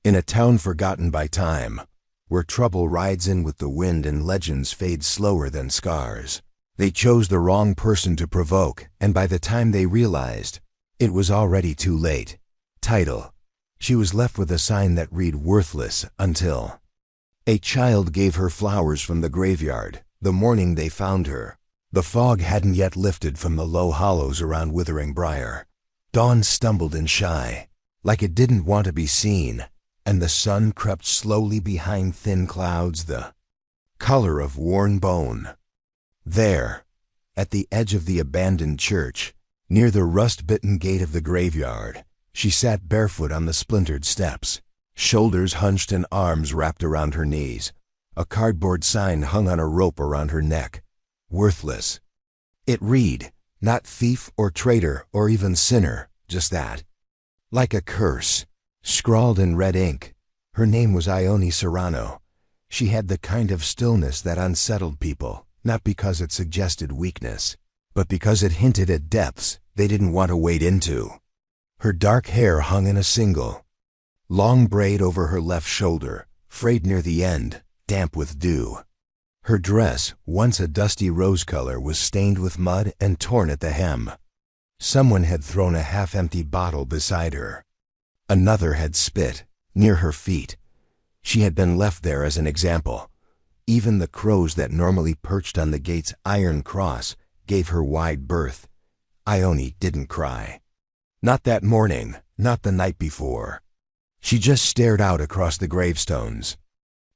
In a town forgotten by time, where trouble rides in with the wind and legends fade slower than scars, they chose the wrong person to provoke, and by the time they realized, it was already too late. Title: She was left with a sign that read worthless until a child gave her flowers from the graveyard the morning they found her. The fog hadn't yet lifted from the low hollows around Withering Briar. Dawn stumbled in shy, like it didn't want to be seen, and the sun crept slowly behind thin clouds, the color of worn bone. There, at the edge of the abandoned church, near the rust-bitten gate of the graveyard, she sat barefoot on the splintered steps, shoulders hunched and arms wrapped around her knees. A cardboard sign hung on a rope around her neck. Worthless. It read, not thief or traitor or even sinner, just that. Like a curse, scrawled in red ink. Her name was Ione Serrano. She had the kind of stillness that unsettled people, not because it suggested weakness, but because it hinted at depths they didn't want to wade into. Her dark hair hung in a single, long braid over her left shoulder, frayed near the end, damp with dew. Her dress, once a dusty rose color, was stained with mud and torn at the hem. Someone had thrown a half-empty bottle beside her. Another had spit, near her feet. She had been left there as an example. Even the crows that normally perched on the gate's iron cross gave her wide berth. Ione didn't cry. Not that morning, not the night before. She just stared out across the gravestones,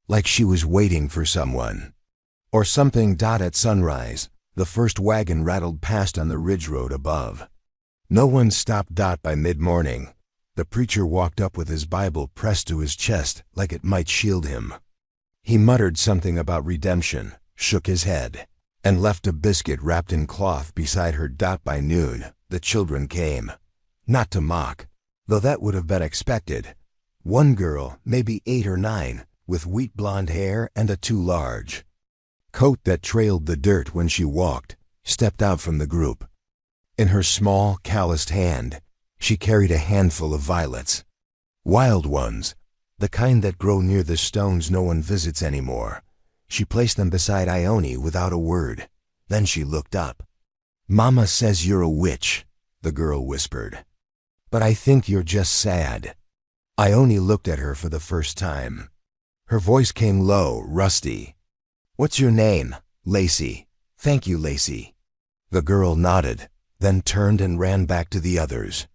like she was waiting for someone. Or something. At sunrise, the first wagon rattled past on the ridge road above. No one stopped. By mid-morning, the preacher walked up with his Bible pressed to his chest like it might shield him. He muttered something about redemption, shook his head, and left a biscuit wrapped in cloth beside her. By noon, the children came. Not to mock, though that would have been expected. One girl, maybe 8 or 9, with wheat blonde hair and a too large coat that trailed the dirt when she walked, stepped out from the group. In her small, calloused hand, she carried a handful of violets. Wild ones, the kind that grow near the stones no one visits anymore. She placed them beside Ione without a word. Then she looked up. "Mama says you're a witch," the girl whispered. "But I think you're just sad." Ione looked at her for the first time. Her voice came low, rusty. "What's your name?" "Lacey." "Thank you, Lacey." The girl nodded, then turned and ran back to the others.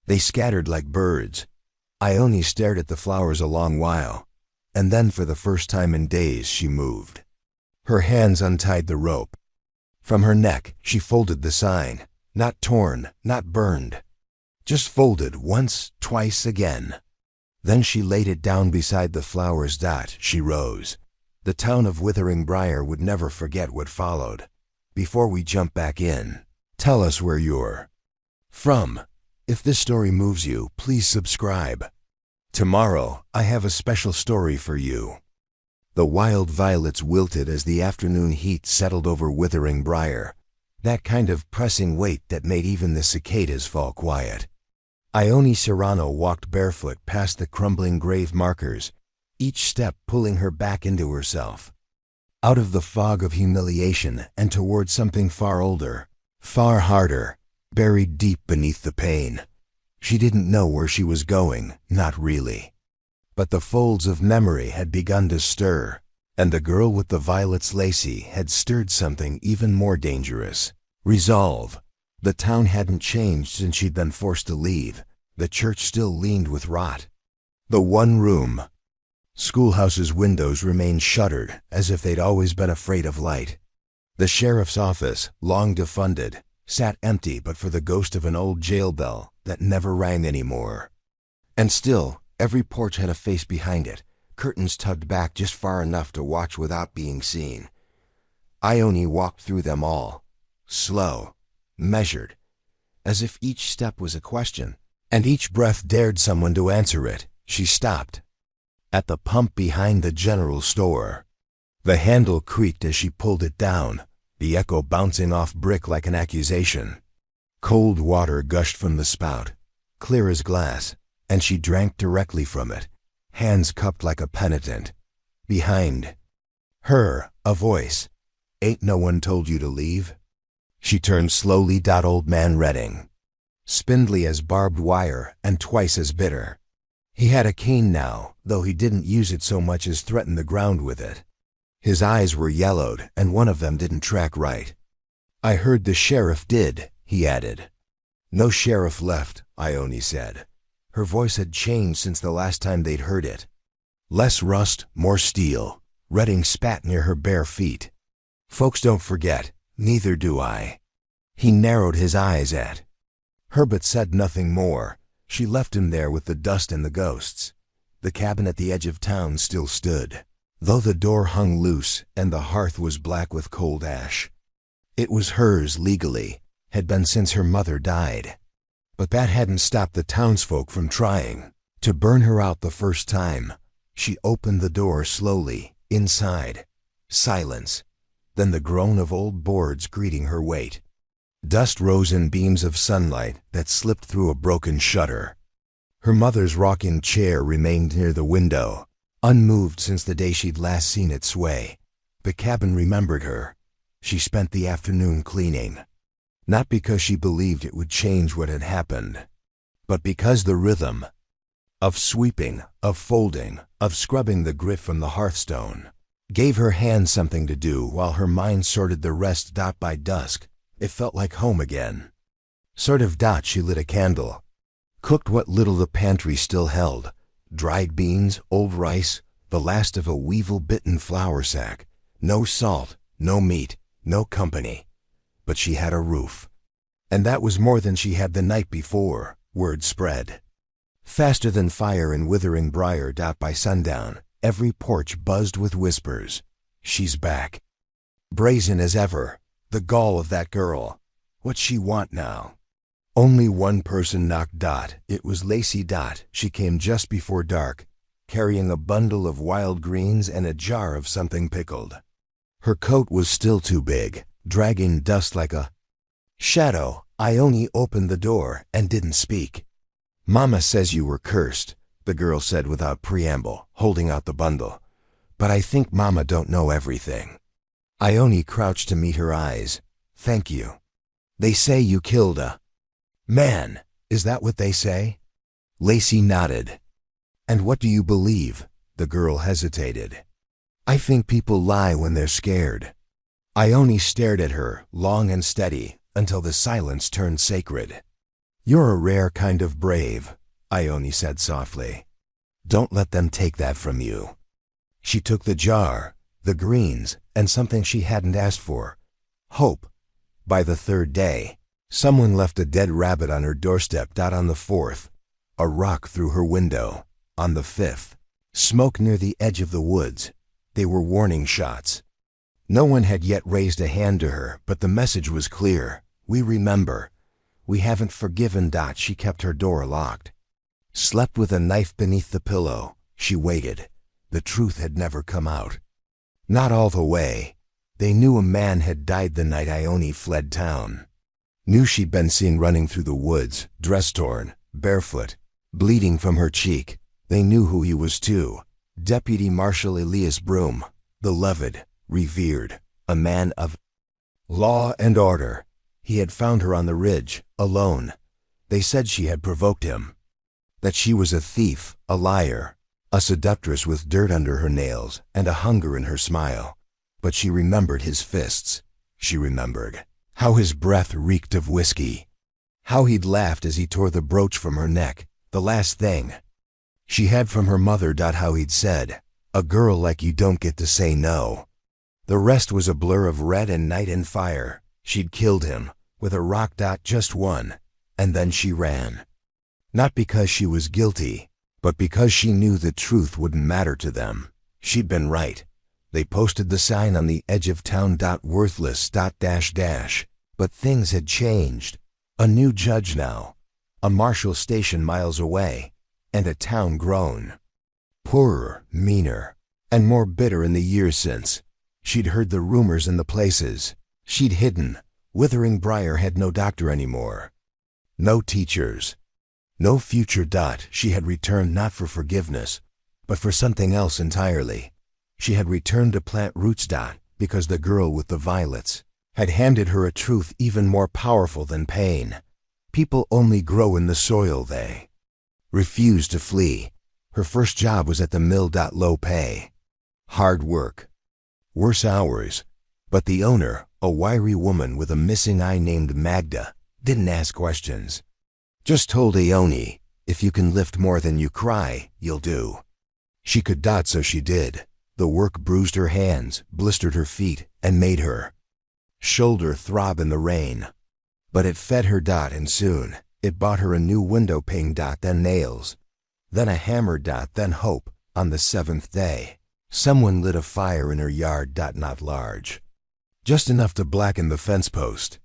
They scattered like birds. Ione stared at the flowers a long while, and then for the first time in days she moved. Her hands untied the rope. From her neck she folded the sign, not torn, not burned, just folded once, twice, again. Then she laid it down beside the flowers. She rose. The town of Withering Briar would never forget what followed. Before we jump back in, tell us where you're from. If this story moves you, please subscribe. Tomorrow, I have a special story for you. The wild violets wilted as the afternoon heat settled over Withering Briar, that kind of pressing weight that made even the cicadas fall quiet. Ione Serrano walked barefoot past the crumbling grave markers, each step pulling her back into herself, out of the fog of humiliation and toward something far older, far harder, buried deep beneath the pain. She didn't know where she was going, not really. But the folds of memory had begun to stir, and the girl with the violets, Lacey, had stirred something even more dangerous. Resolve. The town hadn't changed since she'd been forced to leave. The church still leaned with rot. The one-room schoolhouse's windows remained shuttered, as if they'd always been afraid of light. The sheriff's office, long defunded, sat empty but for the ghost of an old jail bell that never rang anymore. And still, every porch had a face behind it, curtains tugged back just far enough to watch without being seen. Ione walked through them all, slow, measured, as if each step was a question, and each breath dared someone to answer it. She stopped at the pump behind the general store. The handle creaked as she pulled it down, the echo bouncing off brick like an accusation. Cold water gushed from the spout, clear as glass, and she drank directly from it, hands cupped like a penitent. Behind her, a voice. "Ain't no one told you to leave?" She turned slowly. Old man Redding. Spindly as barbed wire and twice as bitter. He had a cane now, though he didn't use it so much as threaten the ground with it. His eyes were yellowed, and one of them didn't track right. "I heard the sheriff did," he added. "No sheriff left," Ione said. Her voice had changed since the last time they'd heard it. Less rust, more steel. Redding spat near her bare feet. "Folks don't forget, neither do I." He narrowed his eyes at her but said nothing more. She left him there with the dust and the ghosts. The cabin at the edge of town still stood, though the door hung loose and the hearth was black with cold ash. It was hers legally, had been since her mother died. But that hadn't stopped the townsfolk from trying to burn her out the first time. She opened the door slowly. Inside, silence, then the groan of old boards greeting her weight. Dust rose in beams of sunlight that slipped through a broken shutter. Her mother's rocking chair remained near the window, unmoved since the day she'd last seen it sway. The cabin remembered her. She spent the afternoon cleaning. Not because she believed it would change what had happened, but because the rhythm of sweeping, of folding, of scrubbing the grit from the hearthstone gave her hands something to do while her mind sorted the rest. By dusk, it felt like home again. She lit a candle, cooked what little the pantry still held, dried beans, old rice, the last of a weevil-bitten flour sack. No salt, no meat, no company. But she had a roof. And that was more than she had the night before. Word spread faster than fire in Withering Briar. By sundown, every porch buzzed with whispers. She's back. Brazen as ever. The gall of that girl. What's she want now? Only one person knocked. It was Lacey. She came just before dark, carrying a bundle of wild greens and a jar of something pickled. Her coat was still too big, dragging dust like a shadow. Ione opened the door and didn't speak. "Mama says you were cursed," the girl said without preamble, holding out the bundle. "But I think Mama don't know everything." Ione crouched to meet her eyes. "Thank you. They say you killed a man. Is that what they say?" Lacey nodded. "And what do you believe?" The girl hesitated. "I think people lie when they're scared." Ione stared at her, long and steady, until the silence turned sacred. "You're a rare kind of brave," Ione said softly. "Don't let them take that from you." She took the jar, the greens, and something she hadn't asked for. Hope. By the third day, someone left a dead rabbit on her doorstep. On the fourth, a rock through her window. On the fifth, smoke near the edge of the woods. They were warning shots. No one had yet raised a hand to her, but the message was clear. We remember. We haven't forgiven. She kept her door locked. Slept with a knife beneath the pillow. She waited. The truth had never come out. Not all the way. They knew a man had died the night Ione fled town. Knew she'd been seen running through the woods, dress torn, barefoot, bleeding from her cheek. They knew who he was too. Deputy Marshal Elias Broom, beloved, revered, a man of law and order. He had found her on the ridge, alone. They said she had provoked him. That she was a thief, a liar, a seductress with dirt under her nails and a hunger in her smile. But she remembered his fists. She remembered how his breath reeked of whiskey. How he'd laughed as he tore the brooch from her neck, the last thing she had from her mother. How he'd said, "A girl like you don't get to say no." The rest was a blur of red and night and fire. She'd killed him, with a rock. Just one. And then she ran. Not because she was guilty, but because she knew the truth wouldn't matter to them. She'd been right. They posted the sign on the edge of town. Worthless. But things had changed. A new judge now. A marshal station miles away. And a town grown. Poorer, meaner, and more bitter in the years since. She'd heard the rumors in the places. She'd hidden. Withering Briar had no doctor anymore. No teachers. No future. She had returned not for forgiveness, but for something else entirely. She had returned to plant roots. Because the girl with the violets had handed her a truth even more powerful than pain. People only grow in the soil they refuse to flee. Her first job was at the mill. Low pay, hard work, worse hours, but the owner, a wiry woman with a missing eye named Magda, didn't ask questions. Just told Ione, if you can lift more than you cry, you'll do. She could. So she did. The work bruised her hands, blistered her feet, and made her shoulder throb in the rain. But it fed her. And soon, it bought her a new window pane. Then nails, then a hammer. Then hope. On the seventh day, someone lit a fire in her yard. Not large, just enough to blacken the fence post.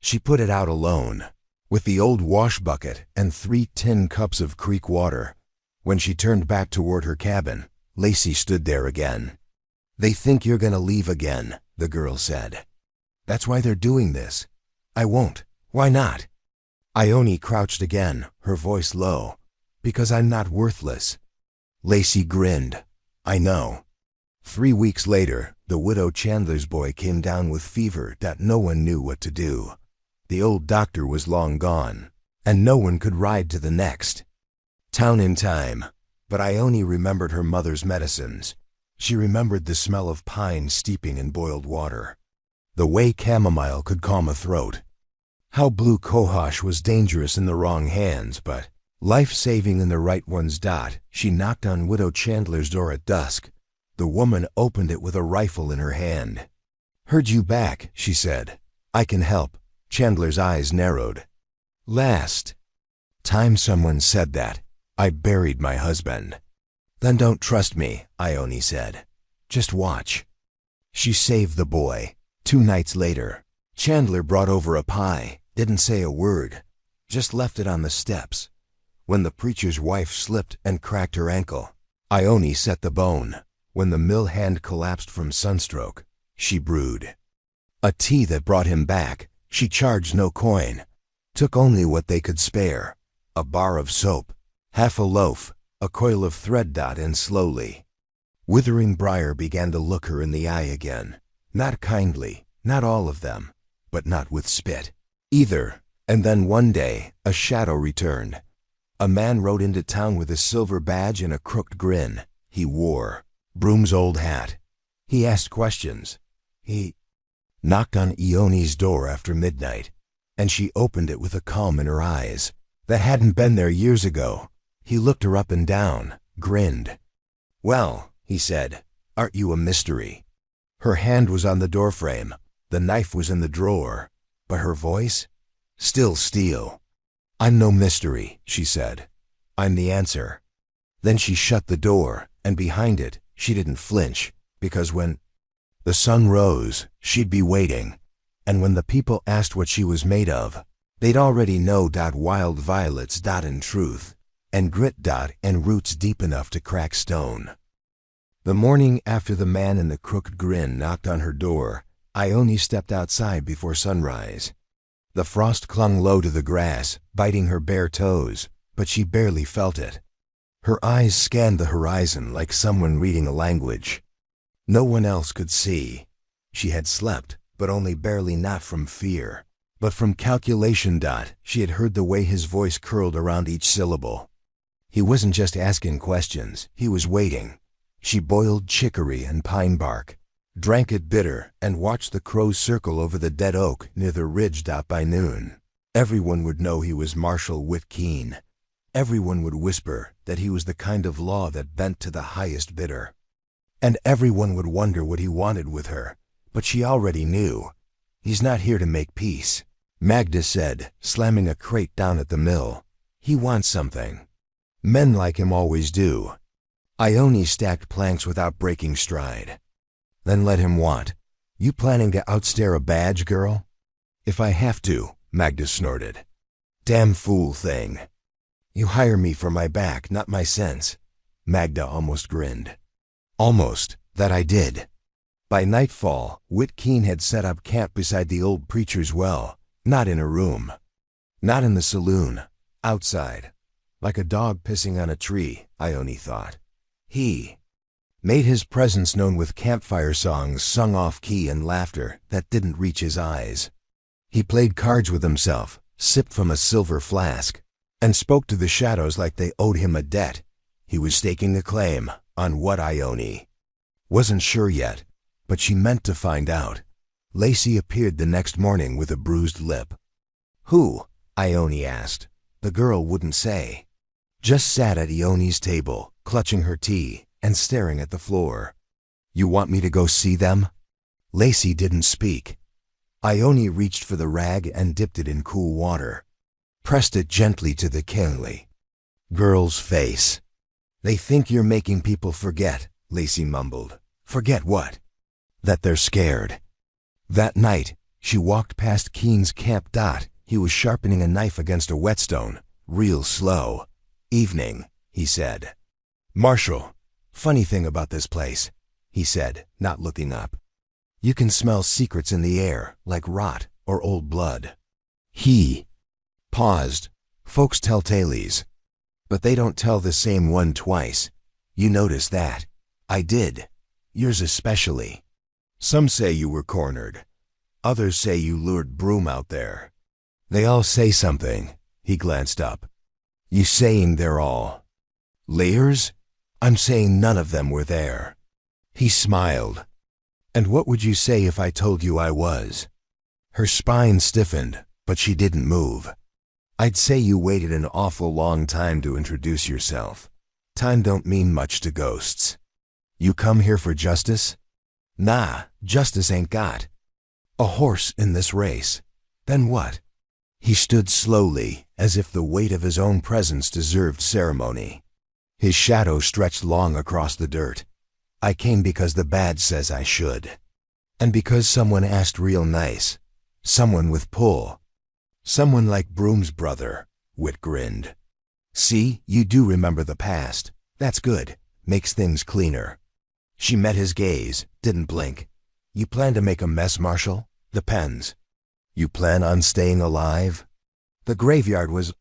She put it out alone, with the old wash bucket and 3 tin cups of creek water. When she turned back toward her cabin, Lacey stood there again. They think you're gonna leave again, the girl said. That's why they're doing this. I won't. Why not? Ione crouched again, her voice low. Because I'm not worthless. Lacey grinned. I know. 3 weeks later, the widow Chandler's boy came down with fever. No one knew what to do. The old doctor was long gone, and no one could ride to the next town in time. But Ione remembered her mother's medicines. She remembered the smell of pine steeping in boiled water, the way chamomile could calm a throat, how blue cohosh was dangerous in the wrong hands but life-saving in the right ones. She knocked on Widow Chandler's door at dusk. The woman opened it with a rifle in her hand. Heard you back, she said. I can help. Chandler's eyes narrowed. Last time someone said that, I buried my husband. Then don't trust me, Ione said. Just watch. She saved the boy. 2 nights later, Chandler brought over a pie, didn't say a word, just left it on the steps. When the preacher's wife slipped and cracked her ankle, Ione set the bone. When the mill hand collapsed from sunstroke, she brewed a tea that brought him back. She charged no coin, took only what they could spare, a bar of soap, half a loaf, a coil of thread. And slowly, Withering Briar began to look her in the eye again. Not kindly, not all of them, but not with spit either. And then one day, a shadow returned. A man rode into town with a silver badge and a crooked grin. He wore Broom's old hat. He asked questions. He knocked on Ione's door after midnight, and she opened it with a calm in her eyes that hadn't been there years ago. He looked her up and down, grinned. Well, he said, aren't you a mystery? Her hand was on the doorframe, the knife was in the drawer, but her voice? Still steel. I'm no mystery, she said. I'm the answer. Then she shut the door, and behind it, she didn't flinch, because when the sun rose, she'd be waiting. And when the people asked what she was made of, they'd already know. Wild violets. In truth, and grit. And roots deep enough to crack stone. The morning after the man in the crooked grin knocked on her door, Ione stepped outside before sunrise. The frost clung low to the grass, biting her bare toes, but she barely felt it. Her eyes scanned the horizon like someone reading a language no one else could see. She had slept, but only barely, not from fear, but from calculation. She had heard the way his voice curled around each syllable. He wasn't just asking questions, he was waiting. She boiled chicory and pine bark, drank it bitter, and watched the crows circle over the dead oak near the ridge. By noon, everyone would know he was Marshal Whit Keene. Everyone would whisper that he was the kind of law that bent to the highest bidder. And everyone would wonder what he wanted with her, but she already knew. He's not here to make peace, Magda said, slamming a crate down at the mill. He wants something. Men like him always do. Ione stacked planks without breaking stride. Then let him want. You planning to outstare a badge, girl? If I have to, Magda snorted. Damn fool thing. You hire me for my back, not my sense. Magda almost grinned. Almost, that I did. By nightfall, Whit Keene had set up camp beside the old preacher's well, not in a room, not in the saloon, outside, like a dog pissing on a tree, Ione thought. He made his presence known with campfire songs sung off-key and laughter that didn't reach his eyes. He played cards with himself, sipped from a silver flask, and spoke to the shadows like they owed him a debt. He was staking a claim on what Ione wasn't sure yet, but she meant to find out. Lacey appeared the next morning with a bruised lip. Who? Ione asked. The girl wouldn't say. Just sat at Ione's table, clutching her tea and staring at the floor. You want me to go see them? Lacey didn't speak. Ione reached for the rag and dipped it in cool water. Pressed it gently to the kingly girl's face. They think you're making people forget, Lacey mumbled. Forget what? That they're scared. That night, she walked past Keen's camp. He was sharpening a knife against a whetstone, real slow. Evening, he said. Marshall, funny thing about this place, he said, not looking up. You can smell secrets in the air, like rot or old blood. He paused. Folks tell tales, but they don't tell the same one twice. You notice that? I did. Yours especially. Some say you were cornered. Others say you lured Broom out there. They all say something. He glanced up. You saying they're all layers? I'm saying none of them were there. He smiled. And what would you say if I told you I was? Her spine stiffened, but she didn't move. I'd say you waited an awful long time to introduce yourself. Time don't mean much to ghosts. You come here for justice? Nah, justice ain't got a horse in this race. Then what? He stood slowly, as if the weight of his own presence deserved ceremony. His shadow stretched long across the dirt. I came because the badge says I should. And because someone asked real nice. Someone with pull. Someone like Broom's brother, Whit grinned. See, you do remember the past. That's good. Makes things cleaner. She met his gaze, didn't blink. You plan to make a mess, Marshall? Depends. You plan on staying alive? The graveyard was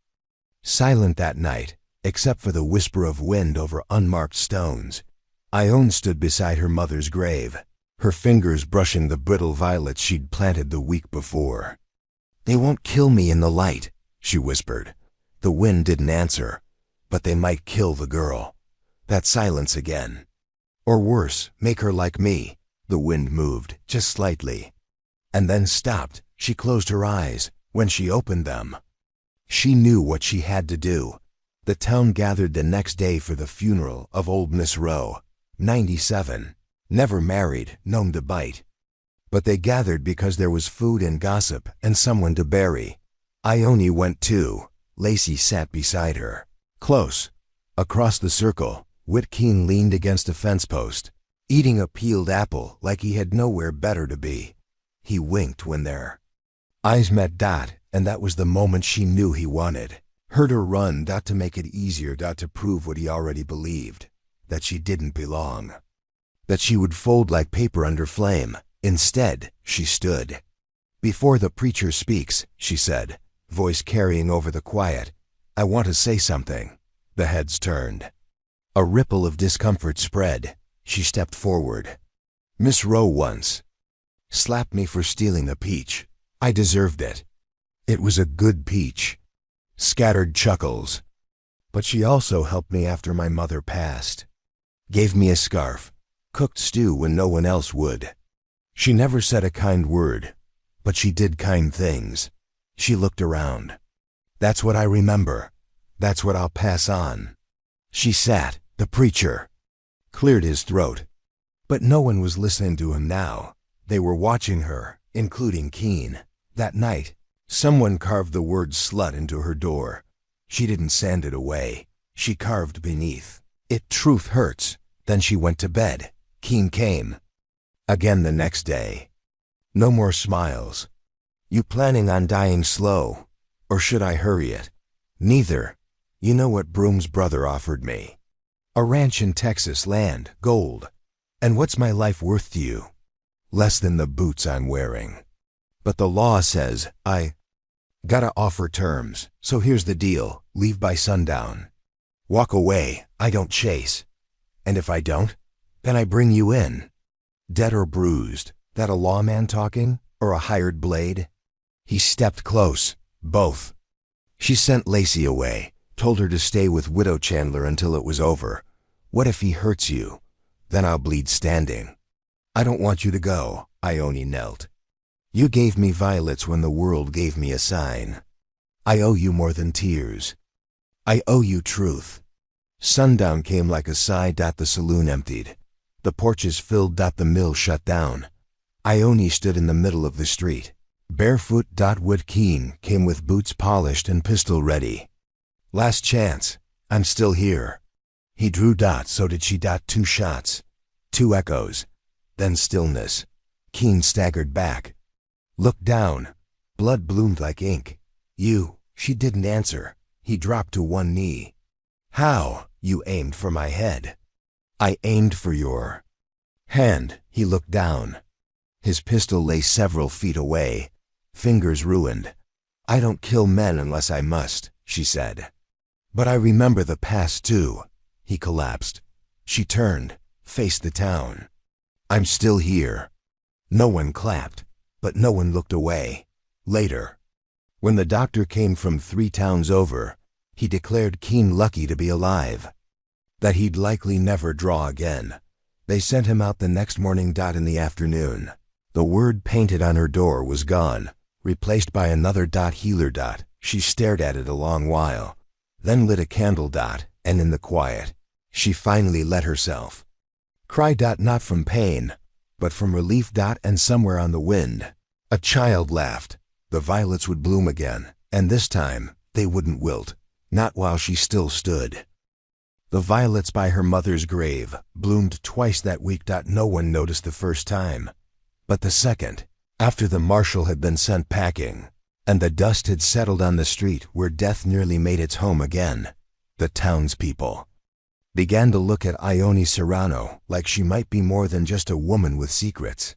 silent that night, except for the whisper of wind over unmarked stones. Ione stood beside her mother's grave, her fingers brushing the brittle violets she'd planted the week before. They won't kill me in the light, she whispered. The wind didn't answer, but they might kill the girl. That silence again. Or worse, make her like me. The wind moved, just slightly. And then stopped. She closed her eyes. When she opened them, she knew what she had to do. The town gathered the next day for the funeral of old Miss Rowe, 97, never married, known to bite. But they gathered because there was food and gossip and someone to bury. Ione went too. Lacey sat beside her. Close. Across the circle, Whit Keen leaned against a fence post, eating a peeled apple like he had nowhere better to be. He winked when their eyes met. And that was the moment she knew he wanted. Heard her run. To make it easier. To prove what he already believed. That she didn't belong. That she would fold like paper under flame. Instead, she stood. Before the preacher speaks, she said, voice carrying over the quiet, I want to say something. The heads turned. A ripple of discomfort spread. She stepped forward. Miss Rowe once slapped me for stealing a peach. I deserved it. It was a good peach. Scattered chuckles. But she also helped me after my mother passed. Gave me a scarf. Cooked stew when no one else would. She never said a kind word, but she did kind things. She looked around. That's what I remember. That's what I'll pass on. She sat. The preacher cleared his throat. But no one was listening to him now. They were watching her, including Keen. That night, someone carved the word slut into her door. She didn't sand it away. She carved beneath it, truth hurts. Then she went to bed. Keen came. Again the next day. No more smiles. You planning on dying slow? Or should I hurry it? Neither. You know what Broom's brother offered me? A ranch in Texas, land, gold. And what's my life worth to you? Less than the boots I'm wearing. But the law says I gotta offer terms, so here's the deal. Leave by sundown. Walk away. I don't chase. And if I don't, then I bring you in. Dead or bruised, that a lawman talking, or a hired blade? He stepped close, both. She sent Lacey away, told her to stay with Widow Chandler until it was over. What if he hurts you? Then I'll bleed standing. I don't want you to go, Ione knelt. You gave me violets when the world gave me a sign. I owe you more than tears. I owe you truth. Sundown came like a sigh. The saloon emptied. The porches filled. The mill shut down. Ione stood in the middle of the street. Barefoot. Wood Keen came with boots polished and pistol ready. Last chance. I'm still here. He drew. So did she. 2 shots. 2 echoes. Then stillness. Keen staggered back. Looked down. Blood bloomed like ink. You. She didn't answer. He dropped to one knee. How? You aimed for my head. I aimed for your hand. He looked down. His pistol lay several feet away. Fingers ruined. I don't kill men unless I must, she said. But I remember the past too. He collapsed. She turned, faced the town. I'm still here. No one clapped, but no one looked away. Later, when the doctor came from 3 towns over, he declared Keen lucky to be alive. That he'd likely never draw again. They sent him out the next morning. In the afternoon, the word painted on her door was gone, replaced by another. Healer. She stared at it a long while, then lit a candle. And in the quiet, she finally let herself cry. Not from pain, but from relief. And somewhere on the wind, a child laughed. The violets would bloom again, and this time they wouldn't wilt, not while she still stood. The violets by her mother's grave bloomed twice that week. No one noticed the first time, but the second, after the marshal had been sent packing, and the dust had settled on the street where death nearly made its home again, the townspeople began to look at Ione Serrano like she might be more than just a woman with secrets.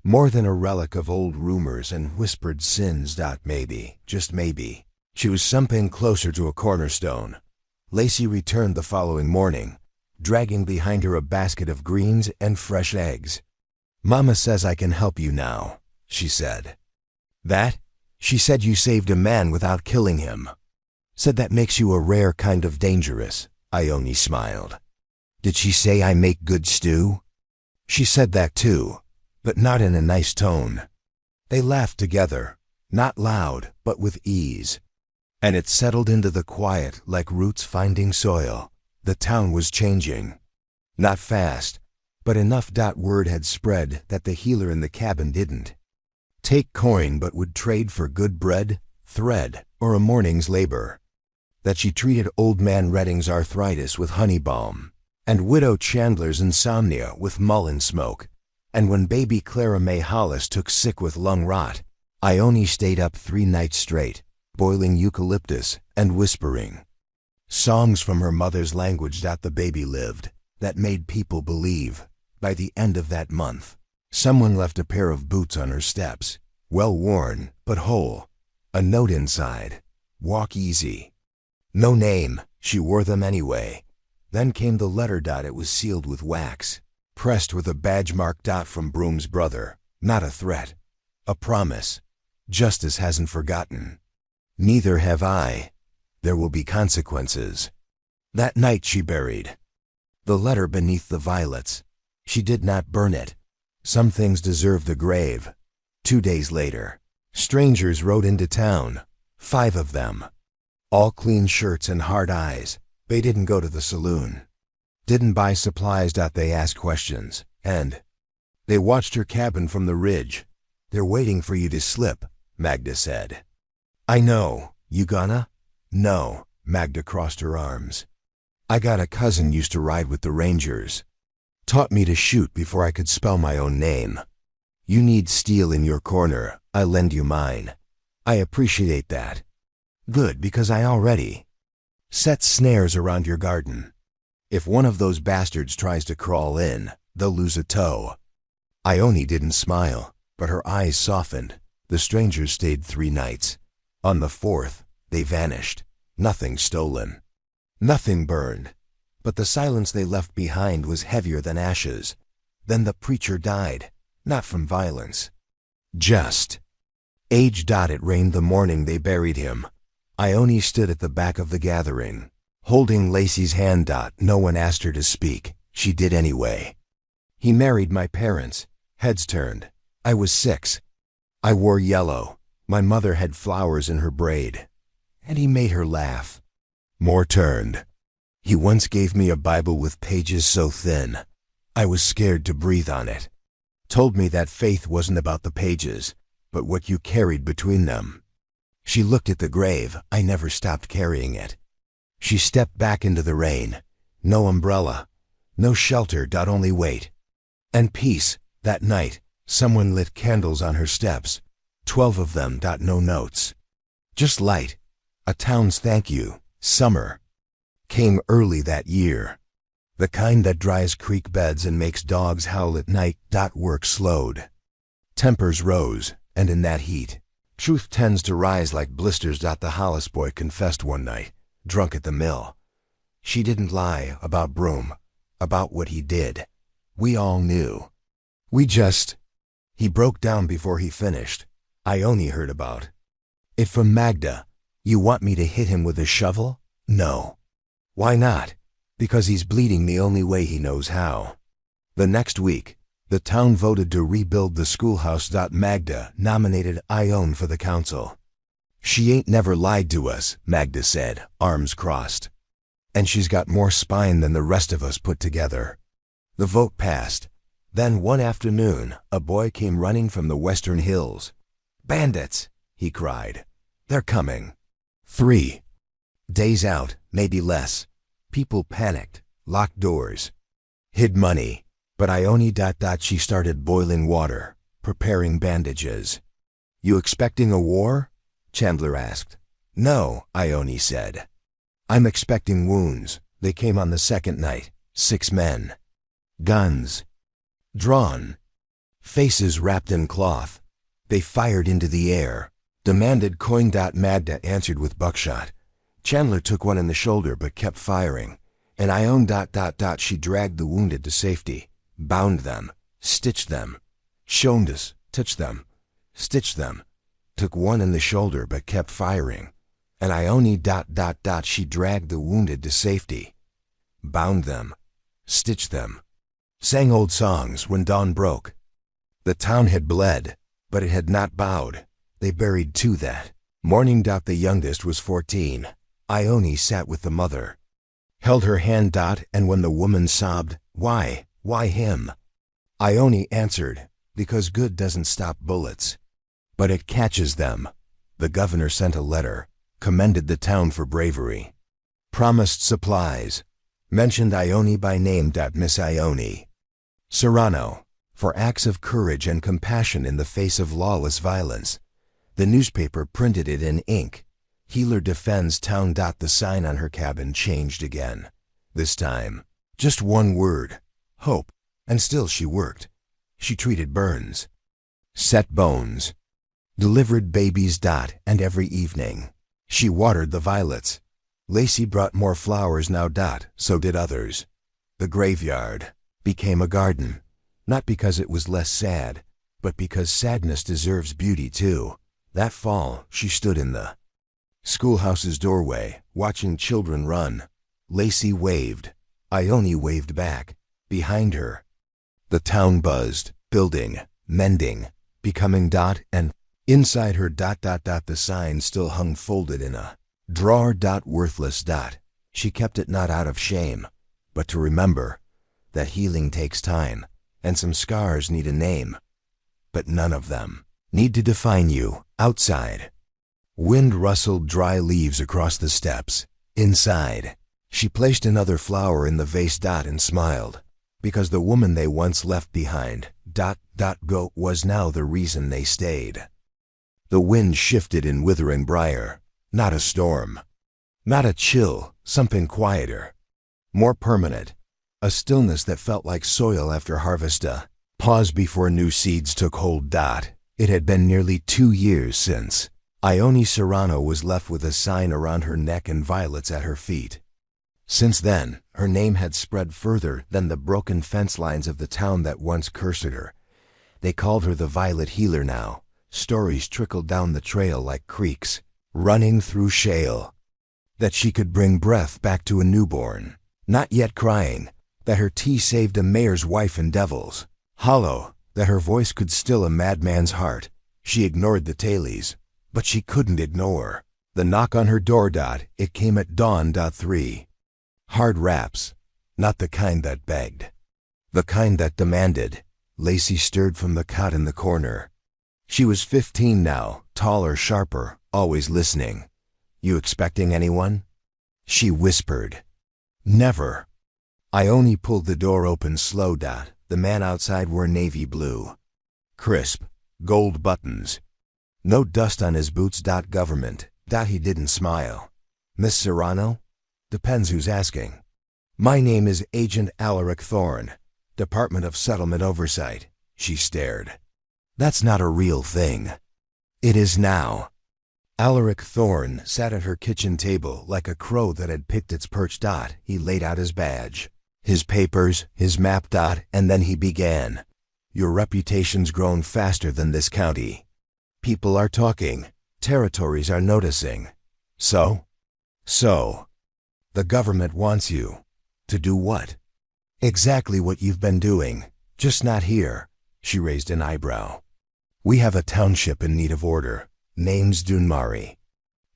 More than a relic of old rumors and whispered sins. Maybe, just maybe, she was something closer to a cornerstone. Lacey returned the following morning, dragging behind her a basket of greens and fresh eggs. Mama says I can help you now, she said. That? She said you saved a man without killing him. Said that makes you a rare kind of dangerous. Ione smiled. Did she say I make good stew? She said that too, but not in a nice tone. They laughed together, not loud, but with ease. And it settled into the quiet like roots finding soil. The town was changing. Not fast, but enough. Word had spread that the healer in the cabin didn't take coin but would trade for good bread, thread, or a morning's labor. That she treated old man Redding's arthritis with honey balm, and Widow Chandler's insomnia with mullein smoke. And when baby Clara May Hollis took sick with lung rot, Ione stayed up 3 nights straight, boiling eucalyptus and whispering songs from her mother's language. The baby lived, that made people believe. By the end of that month, someone left a pair of boots on her steps, well worn but whole. A note inside, walk easy. No name, she wore them anyway. Then came the letter. It was sealed with wax, pressed with a badge mark. From Broom's brother, not a threat, a promise. Justice hasn't forgotten. Neither have I. There will be consequences. That night she buried the letter beneath the violets. She did not burn it. Some things deserve the grave. 2 days later, strangers rode into town, 5 of them. All clean shirts and hard eyes. They didn't go to the saloon. Didn't buy supplies. They asked questions, and they watched her cabin from the ridge. They're waiting for you to slip, Magda said. I know. You gonna? No, Magda crossed her arms. I got a cousin used to ride with the Rangers. Taught me to shoot before I could spell my own name. You need steel in your corner. I lend you mine. I appreciate that. Good, because I already set snares around your garden. If one of those bastards tries to crawl in, they'll lose a toe. Ione didn't smile, but her eyes softened. The strangers stayed 3 nights. On the 4th, they vanished. Nothing stolen. Nothing burned. But the silence they left behind was heavier than ashes. Then the preacher died, not from violence. Just. Age. It rained the morning they buried him. Ione stood at the back of the gathering, holding Lacey's hand. No one asked her to speak. She did anyway. He married my parents. Heads turned. I was 6. I wore yellow. My mother had flowers in her braid. And he made her laugh. More turned. He once gave me a Bible with pages so thin, I was scared to breathe on it. Told me that faith wasn't about the pages, but what you carried between them. She looked at the grave. I never stopped carrying it. She stepped back into the rain. No umbrella. No shelter. Only weight. And peace. That night, someone lit candles on her steps. 12 of them. No notes. Just light. A town's thank you. Summer. Came early that year. The kind that dries creek beds and makes dogs howl at night. Work slowed. Tempers rose, and in that heat, truth tends to rise like blisters. The Hollis boy confessed one night, drunk at the mill. She didn't lie about Broom, about what he did. We all knew. He broke down before he finished. Ione heard about it from Magda. You want me to hit him with a shovel? No. Why not? Because he's bleeding the only way he knows how. The next week, the town voted to rebuild the schoolhouse. Magda nominated Ione for the council. She ain't never lied to us, Magda said, arms crossed. And she's got more spine than the rest of us put together. The vote passed. Then one afternoon, a boy came running from the western hills. Bandits, he cried. They're coming. 3 days out, maybe less. People panicked, locked doors, hid money. But Ione. She started boiling water, preparing bandages. You expecting a war? Chandler asked. No, Ione said. I'm expecting wounds. They came on the second night. 6 men. Guns. Drawn. Faces wrapped in cloth. They fired into the air. Demanded coin. Magda answered with buckshot. Chandler took one in the shoulder but kept firing. And Ione. She dragged the wounded to safety, bound them, stitched them, shown us, touched them, stitched them, took one in the shoulder but kept firing. And Ione. She dragged the wounded to safety, bound them, stitched them, sang old songs when dawn broke. The town had bled, but it had not bowed. They buried 2 that morning. The youngest was 14. Ione sat with the mother, held her hand. And when the woman sobbed, Why him? Ione answered, because good doesn't stop bullets, but it catches them. The governor sent a letter, commended the town for bravery, promised supplies, mentioned Ione by name. Miss Ione Serrano, for acts of courage and compassion in the face of lawless violence. The newspaper printed it in ink. Healer defends town. The sign on her cabin changed again. This time, just one word, hope, and still she worked. She treated burns, set bones, delivered babies. And every evening, she watered the violets. Lacey brought more flowers now. So did others. The graveyard became a garden, not because it was less sad, but because sadness deserves beauty too. That fall, she stood in the schoolhouse's doorway, watching children run. Lacey waved. Ione waved back. Behind her, the town buzzed, building, mending, becoming. And inside her. The sign still hung folded in a drawer. Worthless. She kept it not out of shame, but to remember that healing takes time, and some scars need a name. But none of them need to define you. Outside, wind rustled dry leaves across the steps. Inside, she placed another flower in the vase. And smiled, because the woman they once left behind. Go was now the reason they stayed. The wind shifted in withering briar. Not a storm, not a chill, something quieter, more permanent. A stillness that felt like soil after harvest. A pause before new seeds took hold. It had been nearly 2 years since Ione Serrano was left with a sign around her neck and violets at her feet. Since then, her name had spread further than the broken fence lines of the town that once cursed her. They called her the Violet Healer now. Stories trickled down the trail like creeks, running through shale. That she could bring breath back to a newborn, not yet crying. That her tea saved a mayor's wife and devils. Hollow, that her voice could still a madman's heart. She ignored the tailies, but she couldn't ignore the knock on her door. It came at dawn. 3. Hard raps, not the kind that begged. The kind that demanded. Lacey stirred from the cot in the corner. She was 15 now, taller, sharper, always listening. You expecting anyone? She whispered. Never. Ione pulled the door open slow. The man outside wore navy blue. Crisp, gold buttons. No dust on his boots. Government. He didn't smile. Miss Serrano? Depends who's asking. My name is Agent Alaric Thorne, Department of Settlement Oversight. She stared. That's not a real thing. It is now. Alaric Thorne sat at her kitchen table like a crow that had picked its perch. He laid out his badge, his papers, his map. And then he began. Your reputation's grown faster than this county. People are talking. Territories are noticing. So? The government wants you. To do what? Exactly what you've been doing, just not here. She raised an eyebrow. We have a township in need of order. Name's Dunmari.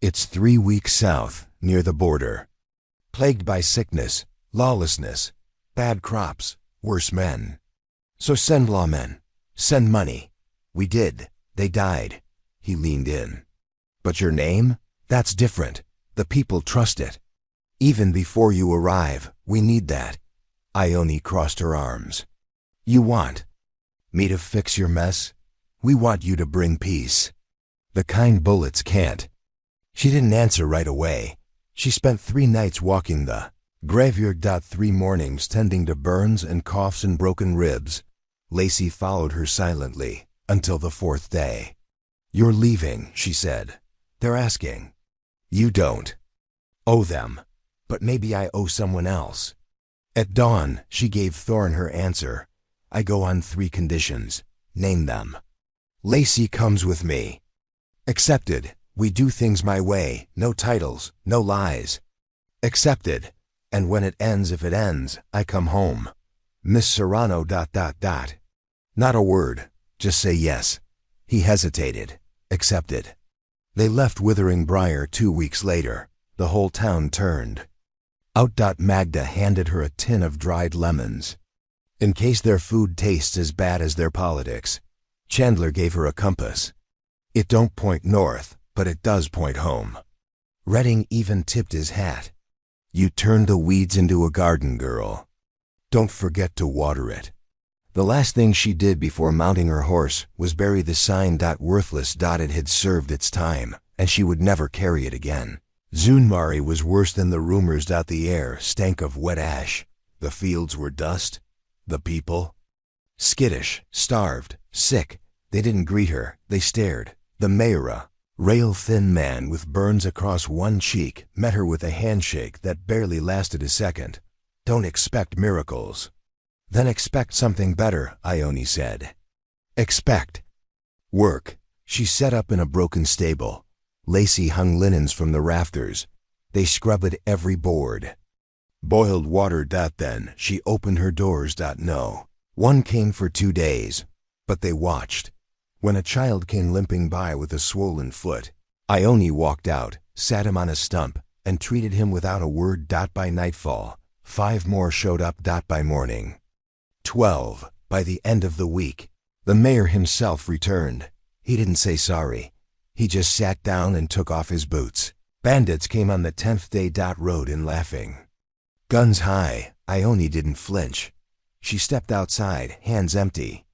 It's 3 weeks south, near the border. Plagued by sickness, lawlessness, bad crops, worse men. So send lawmen. Send money. We did. They died. He leaned in. But your name? That's different. The people trust it. Even before you arrive, we need that. Ione crossed her arms. You want me to fix your mess? We want you to bring peace. The kind bullets can't. She didn't answer right away. She spent 3 nights walking the graveyard. 3 mornings tending to burns and coughs and broken ribs. Lacey followed her silently until the 4th day. You're leaving, she said. They're asking. You don't owe them, but maybe I owe someone else. At dawn, she gave Thorne her answer. I go on 3 conditions. Name them. Lacey comes with me. Accepted. We do things my way. No titles, no lies. Accepted. And when it ends, if it ends, I come home. Miss Serrano. Not a word. Just say yes. He hesitated. Accepted. They left Withering Briar 2 weeks later. The whole town turned out. Magda handed her a tin of dried lemons. In case their food tastes as bad as their politics. Chandler gave her a compass. It don't point north, but it does point home. Redding even tipped his hat. You turned the weeds into a garden, girl. Don't forget to water it. The last thing she did before mounting her horse was bury the sign. Worthless. It had served its time, and she would never carry it again. Zunmari was worse than the rumors. The air stank of wet ash. The fields were dust. The people? Skittish, starved, sick. They didn't greet her, they stared. The mayor, rail-thin man with burns across one cheek, met her with a handshake that barely lasted a second. Don't expect miracles. Then expect something better, Ione said. Expect work. She set up in a broken stable. Lacey hung linens from the rafters. They scrubbed every board. Boiled water. Then she opened her doors. No one came for 2 days, but they watched. When a child came limping by with a swollen foot, Ione walked out, sat him on a stump, and treated him without a word. By nightfall, 5 more showed up. By morning, 12. By the end of the week, the mayor himself returned. He didn't say sorry. He just sat down and took off his boots. Bandits came on the 10th day. Rode in laughing. Guns high. Ione didn't flinch. She stepped outside, hands empty.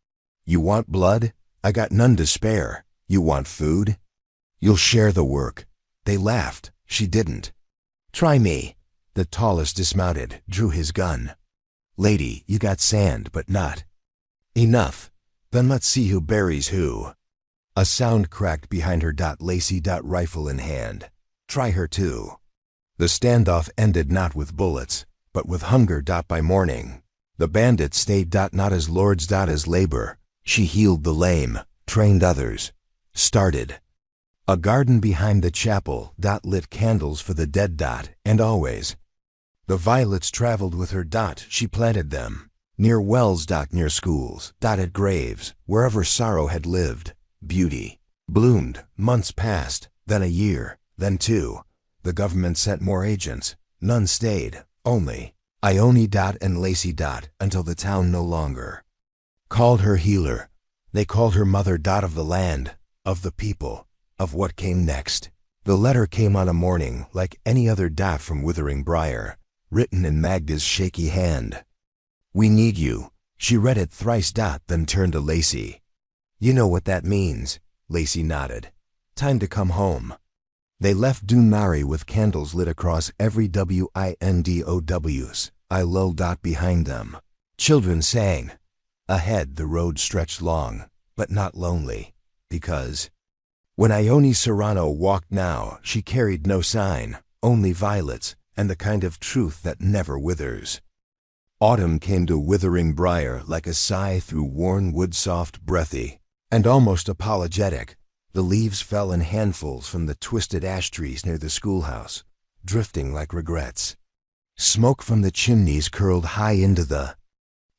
You want blood? I got none to spare. You want food? You'll share the work. They laughed. She didn't. Try me. The tallest dismounted, drew his gun. Lady, you got sand, but not enough. Then let's see who buries who. A sound cracked behind her. Lacey. Rifle in hand. Try her too. The standoff ended not with bullets, but with hunger. By morning, the bandits stayed. Not as lords. As labor, she healed the lame, trained others, started a garden behind the chapel. Lit candles for the dead. And always, the violets traveled with her. She planted them near wells. Near schools. At graves, wherever sorrow had lived, beauty bloomed. Months passed, then a year, then two. The government sent more agents. None stayed, only Ione. And Lacey. Until the town no longer called her healer. They called her mother. Of the land, of the people, of what came next. The letter came on a morning like any other. From Withering Briar, written in Magda's shaky hand. We need you. She read it thrice. Then turned to Lacey. You know what that means. Lacey nodded. Time to come home. They left Dún Mhairi with candles lit across every windows. I lull. Behind them, children sang. Ahead the road stretched long, but not lonely, because when Ione Serrano walked now, she carried no sign, only violets, and the kind of truth that never withers. Autumn came to Withering Briar like a sigh through worn wood, soft, breathy, and almost apologetic. The leaves fell in handfuls from the twisted ash trees near the schoolhouse, drifting like regrets. Smoke from the chimneys curled high into the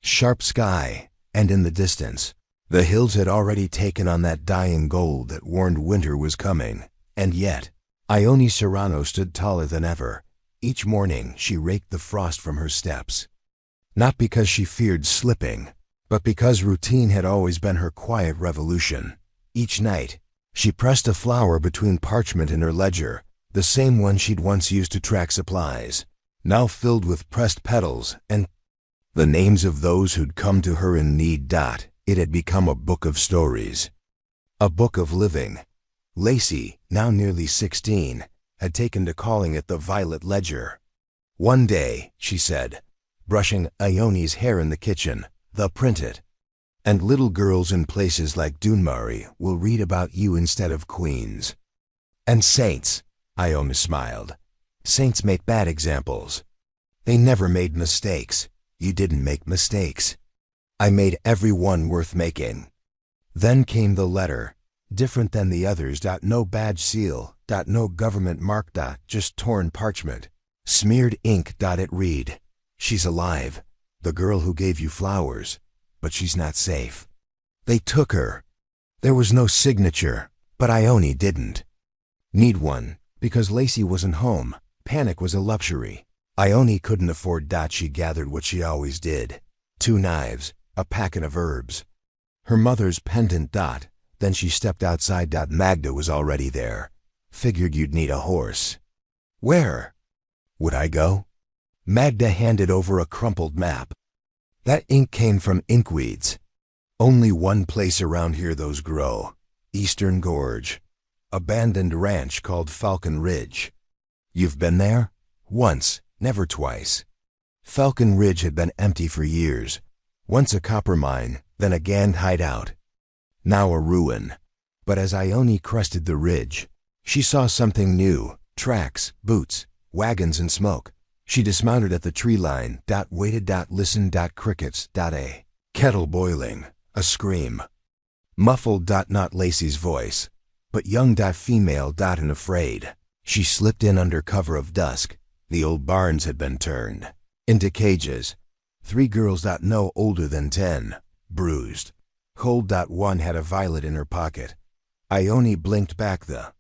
sharp sky, and in the distance, the hills had already taken on that dying gold that warned winter was coming. And yet, Ione Serrano stood taller than ever. Each morning she raked the frost from her steps. Not because she feared slipping, but because routine had always been her quiet revolution. Each night, she pressed a flower between parchment in her ledger, the same one she'd once used to track supplies, now filled with pressed petals and the names of those who'd come to her in need. It had become a book of stories, a book of living. Lacey, now nearly 16, had taken to calling it the Violet Ledger. One day, she said, brushing Ione's hair in the kitchen, they'll print it. And little girls in places like Dún Mhairi will read about you instead of queens. And saints, Ione smiled. Saints make bad examples. They never made mistakes. You didn't make mistakes. I made every one worth making. Then came the letter, different than the others. No badge seal. No government mark. Just torn parchment. Smeared ink. It read, she's alive, the girl who gave you flowers, but she's not safe. They took her. There was no signature, but Ione didn't need one, because Lacey wasn't home. Panic was a luxury. Ione couldn't afford. She gathered what she always did. 2 knives, a packet of herbs, her mother's pendant. Then she stepped outside. Magda was already there. Figured you'd need a horse. Where would I go? Magda handed over a crumpled map. That ink came from inkweeds. Only one place around here those grow. Eastern Gorge. Abandoned ranch called Falcon Ridge. You've been there? Once, never twice. Falcon Ridge had been empty for years. Once a copper mine, then a gang hideout. Now a ruin. But as Ione crested the ridge, she saw something new. Tracks, boots, wagons and smoke. She dismounted at the tree line. Waited. Listened. Crickets. A kettle boiling. A scream. Muffled. Not Lacey's voice, but young. Female. And afraid. She slipped in under cover of dusk. The old barns had been turned into cages. 3 girls. No older than 10. Bruised. Cold. One had a violet in her pocket. Ione blinked back, the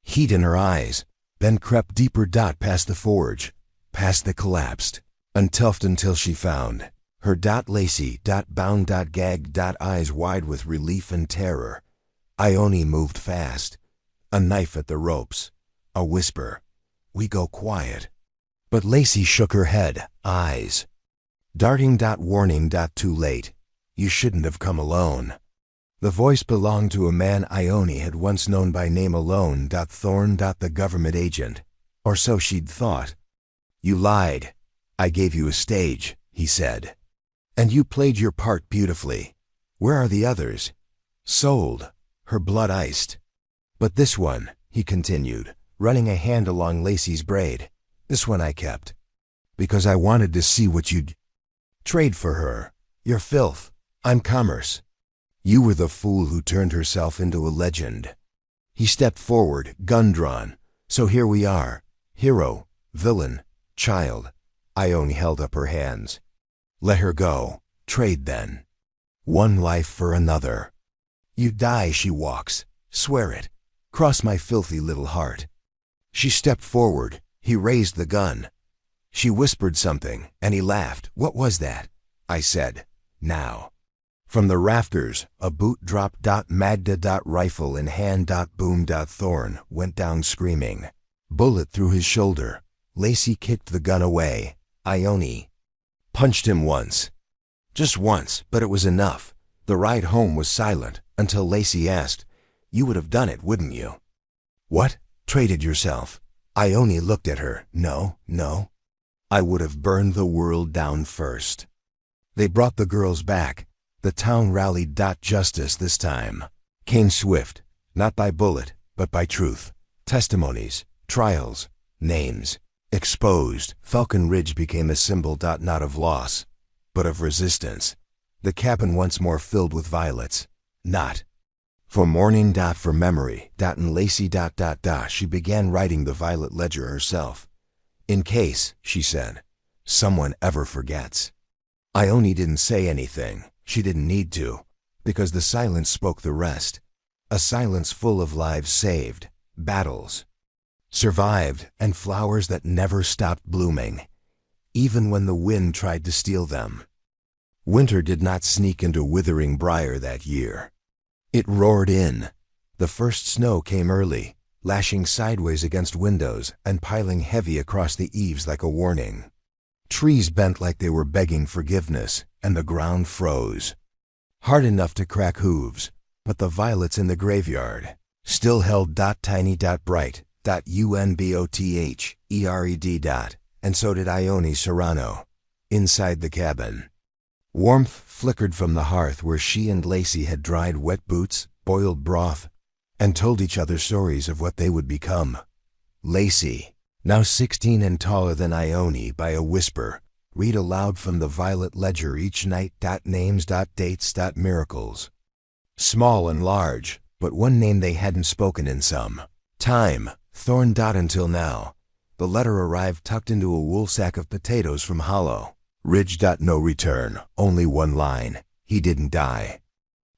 heat in her eyes, then crept deeper. Past the forge, past the collapsed, untuft until she found her. Lacey. Bound. Gagged. Eyes wide with relief and terror. Ione moved fast. A knife at the ropes. A whisper. We go quiet. But Lacey shook her head. Eyes darting. Warning. Too late. You shouldn't have come alone. The voice belonged to a man Ione had once known by name alone. Thorn. The government agent. Or so she'd thought. You lied. I gave you a stage, he said. And you played your part beautifully. Where are the others? Sold. Her blood iced. But this one, he continued, running a hand along Lacey's braid. This one I kept, because I wanted to see what you'd trade for her. You're filth. I'm commerce. You were the fool who turned herself into a legend. He stepped forward, gun drawn. So here we are. Hero, villain, child. Ione held up her hands. Let her go. Trade then. One life for another. You die, she walks. Swear it. Cross my filthy little heart. She stepped forward. He raised the gun. She whispered something, and he laughed. What was that? I said. Now. From the rafters, a boot drop. Magda. Rifle in hand. Boom. Thorn went down screaming. Bullet through his shoulder. Lacey kicked the gun away. Ione punched him once. Just once, but it was enough. The ride home was silent until Lacey asked, You would have done it, wouldn't you? What? Traded yourself? Ione looked at her. No. I would have burned the world down first. They brought the girls back. The town rallied. Justice this time came swift, not by bullet, but by truth. Testimonies, trials, names, exposed. Falcon Ridge became a symbol. Not of loss, but of resistance. The cabin once more filled with violets. Not for mourning. For memory. And Lacey. She began writing the violet ledger herself. In case, she said, someone ever forgets. Ione didn't say anything. She didn't need to, because the silence spoke the rest. A silence full of lives saved, battles survived, and flowers that never stopped blooming, even when the wind tried to steal them. Winter did not sneak into Withering Briar that year. It roared in. The first snow came early, lashing sideways against windows and piling heavy across the eaves like a warning. Trees bent like they were begging forgiveness, and the ground froze. Hard enough to crack hooves, but the violets in the graveyard still held. Tiny. Bright. Unbothered. And so did Ione Serrano. Inside the cabin, warmth flickered from the hearth where she and Lacey had dried wet boots, boiled broth, and told each other stories of what they would become. Lacey, now 16 and taller than Ione by a whisper, read aloud from the violet ledger each night. Names. Dates. Miracles. Small and large, but one name they hadn't spoken in some time. Thorn. Until now. The letter arrived tucked into a wool sack of potatoes from Hollow Ridge. No return, only one line. He didn't die.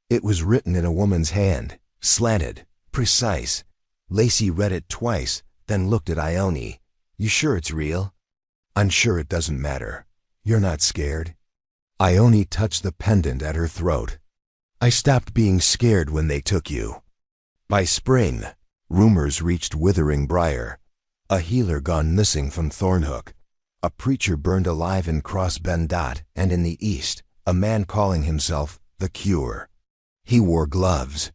It was written in a woman's hand, slanted, precise. Lacey read it twice, then looked at Ione. You sure it's real? I'm sure it doesn't matter. You're not scared? Ione touched the pendant at her throat. I stopped being scared when they took you. By spring, rumors reached Withering Briar. A healer gone missing from Thornhook. A preacher burned alive in Cross Bend. And in the east, a man calling himself the Cure. He wore gloves.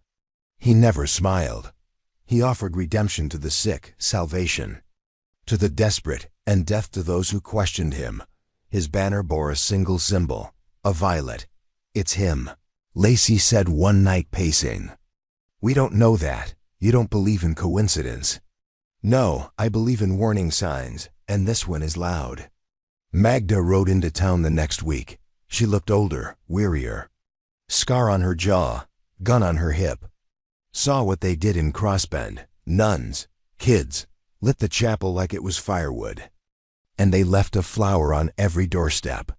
He never smiled. He offered redemption to the sick, salvation to the desperate, and death to those who questioned him. His banner bore a single symbol, a violet. It's him, Lacey said one night pacing. We don't know that. You don't believe in coincidence. No, I believe in warning signs, and this one is loud. Magda rode into town the next week. She looked older, wearier. Scar on her jaw, gun on her hip. Saw what they did in Crossbend. Nuns, kids, lit the chapel like it was firewood. And they left a flower on every doorstep.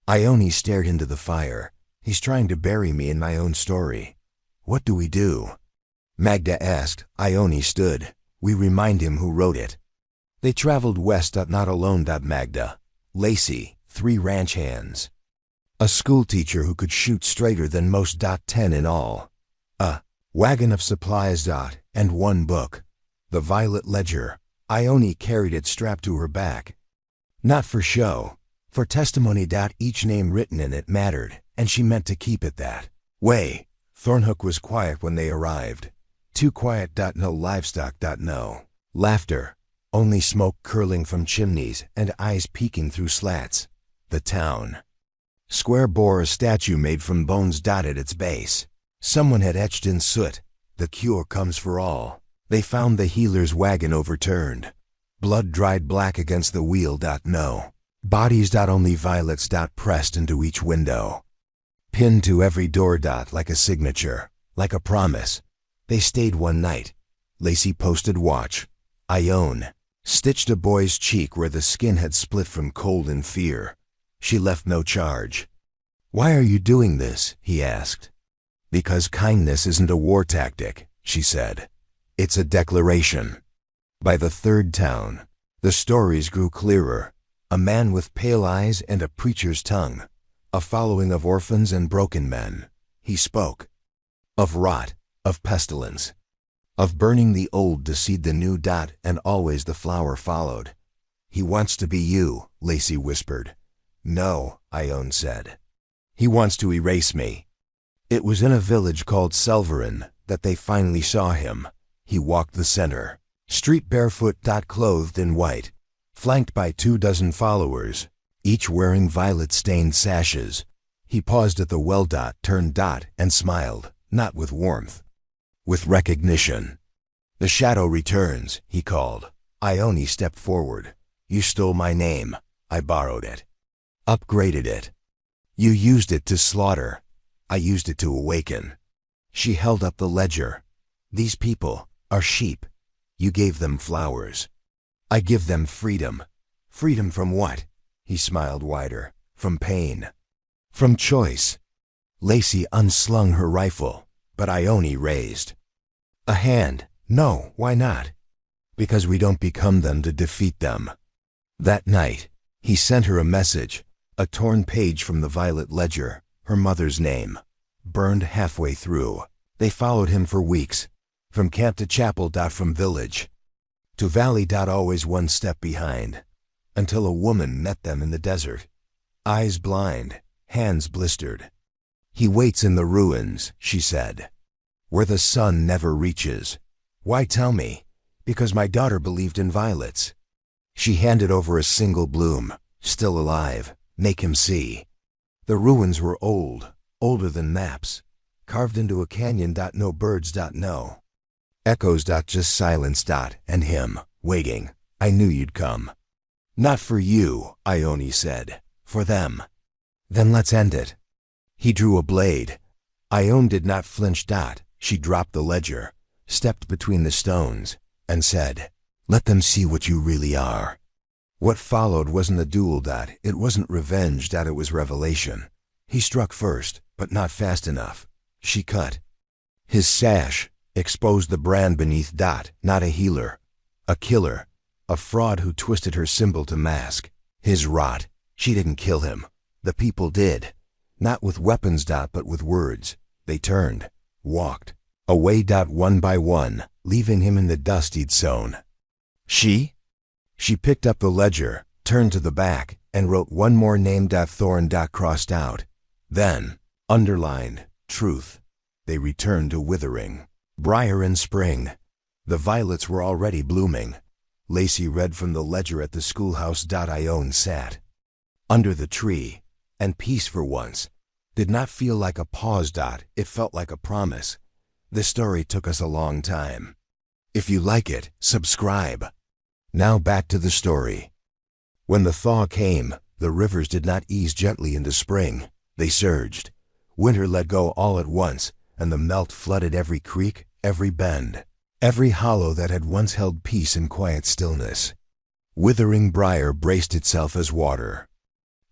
Ione stared into the fire. He's trying to bury me in my own story. What do we do? Magda asked. Ione stood. We remind him who wrote it. They traveled west. Not alone. Magda, Lacey, 3 ranch hands. A schoolteacher who could shoot straighter than most. 10 in all. A wagon of supplies. And 1 book. The violet ledger. Ione carried it strapped to her back. Not for show. For testimony. Each name written in it mattered, and she meant to keep it that way. Thornhook was quiet when they arrived. Too quiet. No livestock. No laughter. Only smoke curling from chimneys and eyes peeking through slats. The town square bore a statue made from bones. At its base, someone had etched in soot, "The cure comes for all." They found the healer's wagon overturned. Blood dried black against the wheel. No. Bodies. Only violets. Pressed into each window. Pinned to every door. Like a signature. Like a promise. They stayed one night. Lacey posted watch. Ione stitched a boy's cheek where the skin had split from cold and fear. She left no charge. "Why are you doing this?" he asked. "Because kindness isn't a war tactic," she said. "It's a declaration." By the third town, the stories grew clearer. A man with pale eyes and a preacher's tongue. A following of orphans and broken men. He spoke. Of rot, of pestilence. Of burning the old to seed the new. And always the flower followed. "He wants to be you," Lacey whispered. "No," Ione said. "He wants to erase me." It was in a village called Selverin that they finally saw him. He walked the center. Street barefoot. Clothed in white. Flanked by 24 followers, each wearing violet-stained sashes. He paused at the well. Turned. And smiled, not with warmth. With recognition. "The shadow returns," he called. Ione stepped forward. "You stole my name. I borrowed it. Upgraded it. You used it to slaughter. I used it to awaken." She held up the ledger. "These people are sheep. You gave them flowers. I give them freedom." "Freedom from what?" He smiled wider. "From pain. From choice." Lacey unslung her rifle, but Ione raised a hand. "No, why not?" "Because we don't become them to defeat them." That night, he sent her a message, a torn page from the violet ledger, her mother's name, burned halfway through. They followed him for weeks, from camp to chapel. From village to valley. Always one step behind, until a woman met them in the desert. Eyes blind, hands blistered. "He waits in the ruins," she said, "where the sun never reaches." "Why tell me?" "Because my daughter believed in violets." She handed over a single bloom, still alive. "Make him see." The ruins were old, older than maps, carved into a canyon. No birds. No echoes. Just silence. And him, waiting. "I knew you'd come." "Not for you," Ione said. "For them." "Then let's end it." He drew a blade. Ione did not flinch. She dropped the ledger, stepped between the stones, and said, "Let them see what you really are." What followed wasn't a duel. It wasn't revenge. It was revelation. He struck first, but not fast enough. She cut. His sash exposed the brand beneath. Not a healer. A killer. A fraud who twisted her symbol to mask. His rot. She didn't kill him. The people did. Not with weapons. But with words. They turned. Walked. Away. One by one, leaving him in the dust he'd sown. She picked up the ledger, turned to the back, and wrote one more name. Thorn. Crossed out. Then, underlined, truth. They returned to withering. Briar in spring. The violets were already blooming. Lacey read from the ledger at the schoolhouse. Ione sat under the tree, and peace for once did not feel like a pause. It felt like a promise. This story took us a long time. If you like it, subscribe. Now back to the story. When the thaw came, the rivers did not ease gently into spring. They surged. Winter let go all at once, and the melt flooded every creek, every bend, every hollow that had once held peace and quiet stillness. Withering briar braced itself as water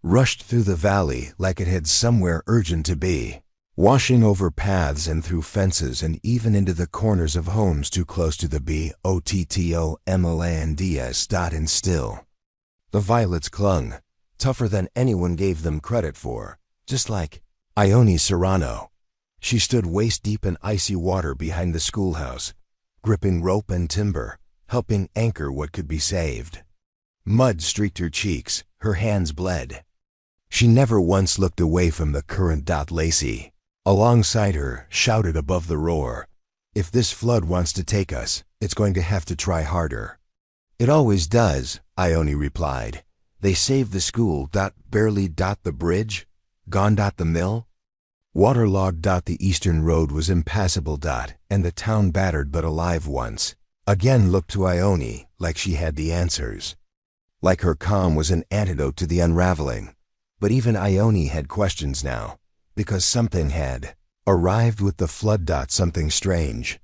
rushed through the valley like it had somewhere urgent to be, washing over paths and through fences and even into the corners of homes too close to the BOTTOMLANDS. And still, the violets clung, tougher than anyone gave them credit for, just like Ione Serrano. She stood waist-deep in icy water behind the schoolhouse, gripping rope and timber, helping anchor what could be saved. Mud streaked her cheeks, her hands bled. She never once looked away from the current. Lacey, alongside her, shouted above the roar, "If this flood wants to take us, it's going to have to try harder." "It always does," Ione replied. "They saved the school. Barely. The bridge. Gone. The mill. Waterlogged. The eastern road was impassable. And the town battered but alive once. Again looked to Ione like she had the answers. Like her calm was an antidote to the unraveling. But even Ione had questions now, because something had arrived with the flood. Something strange.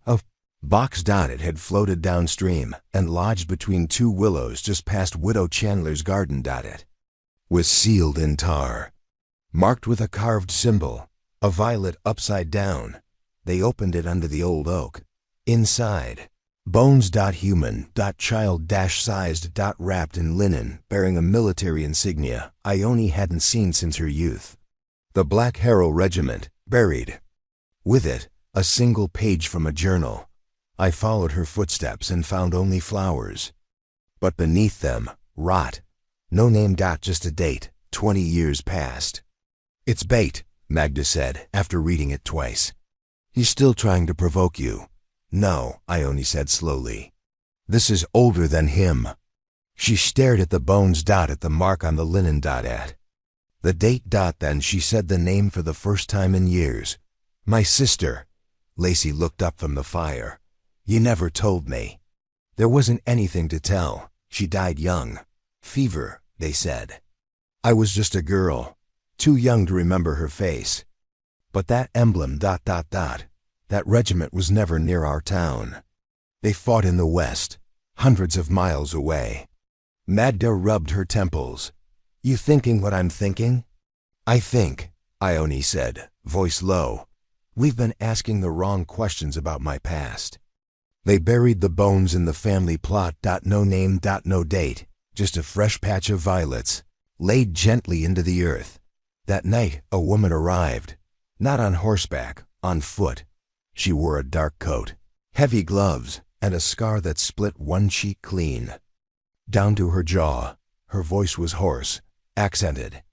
A box. It had floated downstream and lodged between two willows just past Widow Chandler's garden. It was sealed in tar, marked with a carved symbol, a violet upside down. They opened it under the old oak. Inside, bones. Human. Child-sized. Wrapped in linen, bearing a military insignia Ione hadn't seen since her youth. The Black Harrow Regiment, buried. With it, a single page from a journal. I followed her footsteps and found only flowers. But beneath them, rot. No name. Just a date, 20 years past. It's bait, Magda said after reading it twice. He's still trying to provoke you. No, Ione said slowly. This is older than him. She stared at the bones. At the mark on the linen. At the date. Then she said the name for the first time in years. My sister. Lacey looked up from the fire. You never told me. There wasn't anything to tell. She died young. Fever, they said. I was just a girl, too young to remember her face. But that emblem. That regiment was never near our town. They fought in the west, hundreds of miles away. Magda rubbed her temples. You thinking what I'm thinking? I think, Ione said, voice low. We've been asking the wrong questions about my past. They buried the bones in the family plot. No name. No date, just a fresh patch of violets, laid gently into the earth. That night, a woman arrived, not on horseback, on foot. She wore a dark coat, heavy gloves, and a scar that split one cheek clean. Down to her jaw, her voice was hoarse, accented.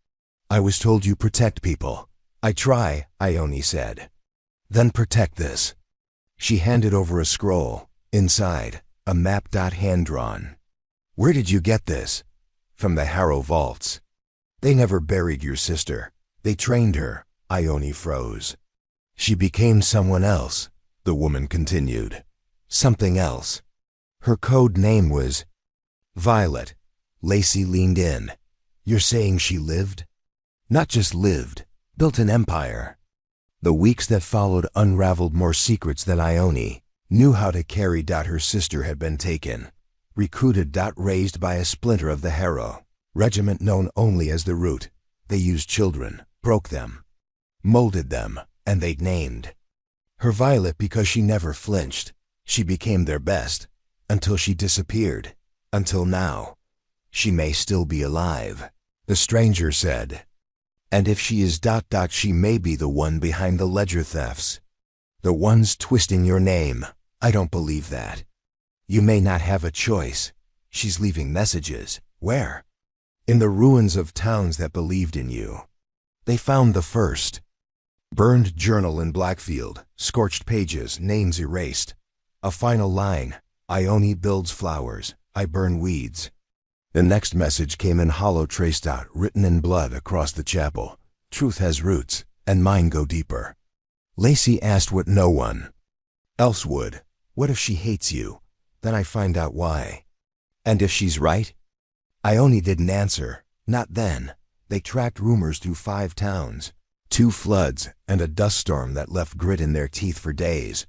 I was told you protect people. I try, Ione said. Then protect this. She handed over a scroll. Inside, a map. Hand-drawn. Where did you get this? From the Harrow vaults. They never buried your sister. They trained her. Ione froze. She became someone else, the woman continued. Something else. Her code name was Violet. Lacey leaned in. You're saying she lived? Not just lived, built an empire. The weeks that followed unraveled more secrets than Ione knew how to carry. Her sister had been taken, recruited. Raised by a splinter of the Harrow regiment known only as the Root. They used children, broke them, molded them, and they'd named her Violet because she never flinched. She became their best, until she disappeared. Until now. She may still be alive, the stranger said. And if she is. She may be the one behind the ledger thefts. The ones twisting your name. I don't believe that. You may not have a choice. She's leaving messages. Where? In the ruins of towns that believed in you. They found the first. Burned journal in Blackfield, scorched pages, names erased. A final line, Ione builds flowers, I burn weeds. The next message came in hollow traced out, written in blood across the chapel. Truth has roots, and mine go deeper. Lacey asked what no one else would. What if she hates you? Then I find out why. And if she's right? Ione didn't answer, not then. They tracked rumors through 5 towns. 2 floods, and a dust storm that left grit in their teeth for days.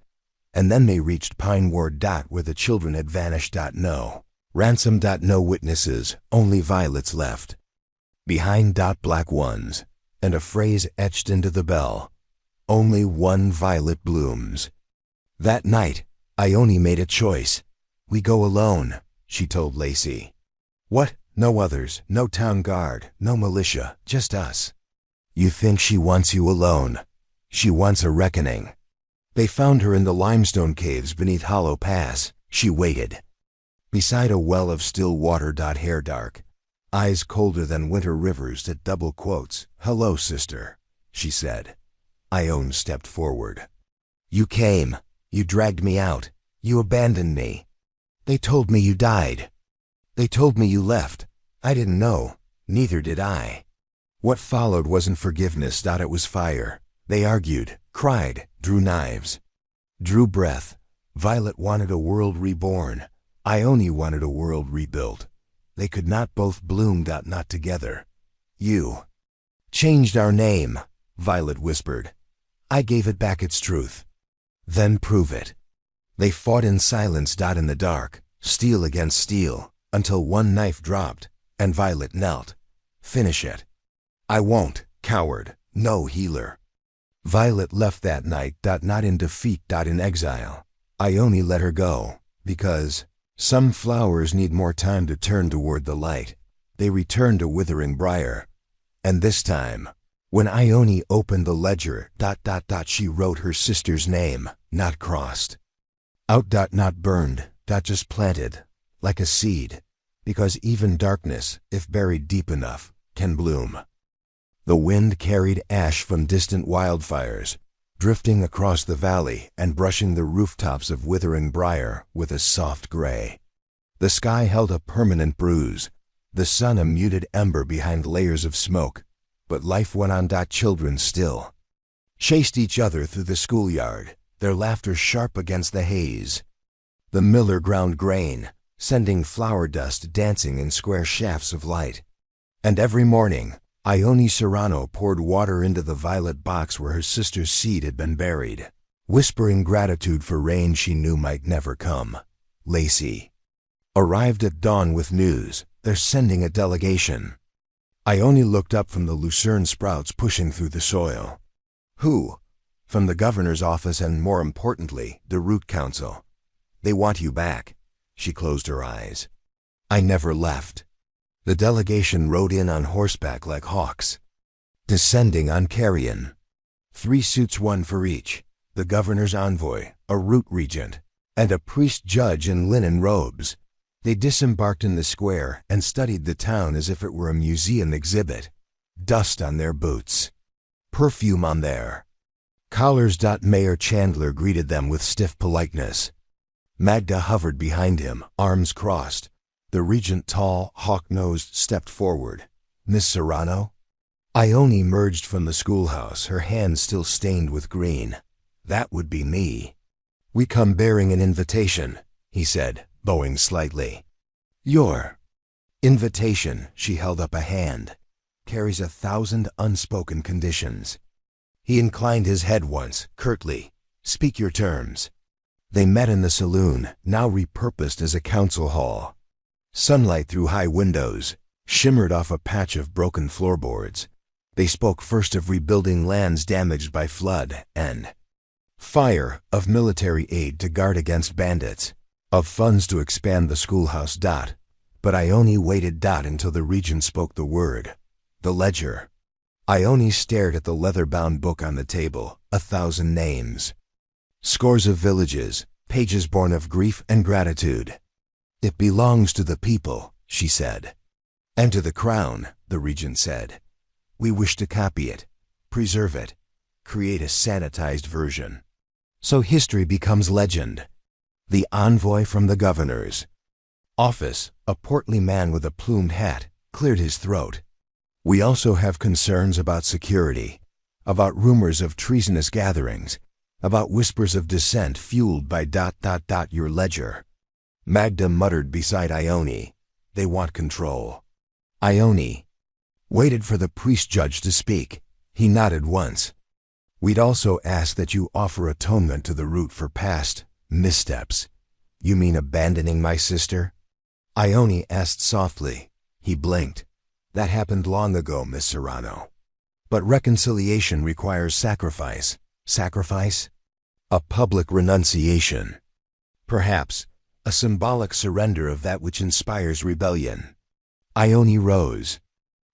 And then they reached Pine Ward. Where the children had vanished. No ransom. No witnesses, only violets left. Behind. Black ones, and a phrase etched into the bell. Only one violet blooms. That night, Ione made a choice. We go alone, she told Lacey. What? No others, no town guard, no militia, just us. You think she wants you alone? She wants a reckoning. They found her in the limestone caves beneath Hollow Pass. She waited. Beside a well of still water. Hair dark, eyes colder than winter rivers. Double quotes. Hello, sister, she said. Ione stepped forward. You came. You dragged me out. You abandoned me. They told me you died. They told me you left. I didn't know. Neither did I. What followed wasn't forgiveness. It was fire. They argued, cried, drew knives, drew breath. Violet wanted a world reborn. Ione wanted a world rebuilt. They could not both bloom. Not together. You changed our name, Violet whispered. I gave it back its truth. Then prove it. They fought in silence. In the dark, steel against steel, until one knife dropped, and Violet knelt. Finish it. I won't, coward, no healer. Violet left that night. Not in defeat. In exile. Ione let her go, because some flowers need more time to turn toward the light. They returned to Withering Briar. And this time, when Ione opened the ledger, she wrote her sister's name, not crossed. Out. Not burned. Just planted, like a seed, because even darkness, if buried deep enough, can bloom. The wind carried ash from distant wildfires, drifting across the valley and brushing the rooftops of Withering Briar with a soft gray. The sky held a permanent bruise, the sun a muted ember behind layers of smoke, but life went on. Children still chased each other through the schoolyard, their laughter sharp against the haze. The miller ground grain, sending flour dust dancing in square shafts of light. And every morning, Ione Serrano poured water into the violet box where her sister's seed had been buried, whispering gratitude for rain she knew might never come. Lacey arrived at dawn with news. They're sending a delegation. Ione looked up from the lucerne sprouts pushing through the soil. Who? From the governor's office and, more importantly, the Root Council. They want you back. She closed her eyes. I never left. The delegation rode in on horseback like hawks, descending on carrion. 3 suits, 1 for each, the governor's envoy, a root regent, and a priest judge in linen robes. They disembarked in the square and studied the town as if it were a museum exhibit. Dust on their boots, perfume on their collars. Mayor Chandler greeted them with stiff politeness. Magda hovered behind him, arms crossed. The regent, tall, hawk-nosed, stepped forward. Miss Serrano? Ione emerged from the schoolhouse, her hands still stained with green. That would be me. We come bearing an invitation, he said, bowing slightly. Your invitation, she held up a hand, carries 1,000 unspoken conditions. He inclined his head once, curtly. Speak your terms. They met in the saloon, now repurposed as a council hall. Sunlight through high windows shimmered off a patch of broken floorboards. They spoke first of rebuilding lands damaged by flood and fire, of military aid to guard against bandits, of funds to expand the schoolhouse. But Ione waited until the regent spoke the word. The ledger. Ione stared at the leather-bound book on the table, 1,000 names. Scores of villages, pages born of grief and gratitude. It belongs to the people, she said. And to the crown, the regent said. We wish to copy it, preserve it, create a sanitized version. So history becomes legend. The envoy from the governor's office, a portly man with a plumed hat, cleared his throat. We also have concerns about security, about rumors of treasonous gatherings, about whispers of dissent fueled by ... your ledger. Magda muttered beside Ione. They want control. Ione waited for the priest judge to speak. He nodded once. We'd also ask that you offer atonement to the root for past missteps. You mean abandoning my sister? Ione asked softly. He blinked. That happened long ago, Miss Serrano. But reconciliation requires sacrifice. Sacrifice? A public renunciation. Perhaps a symbolic surrender of that which inspires rebellion. Ione rose.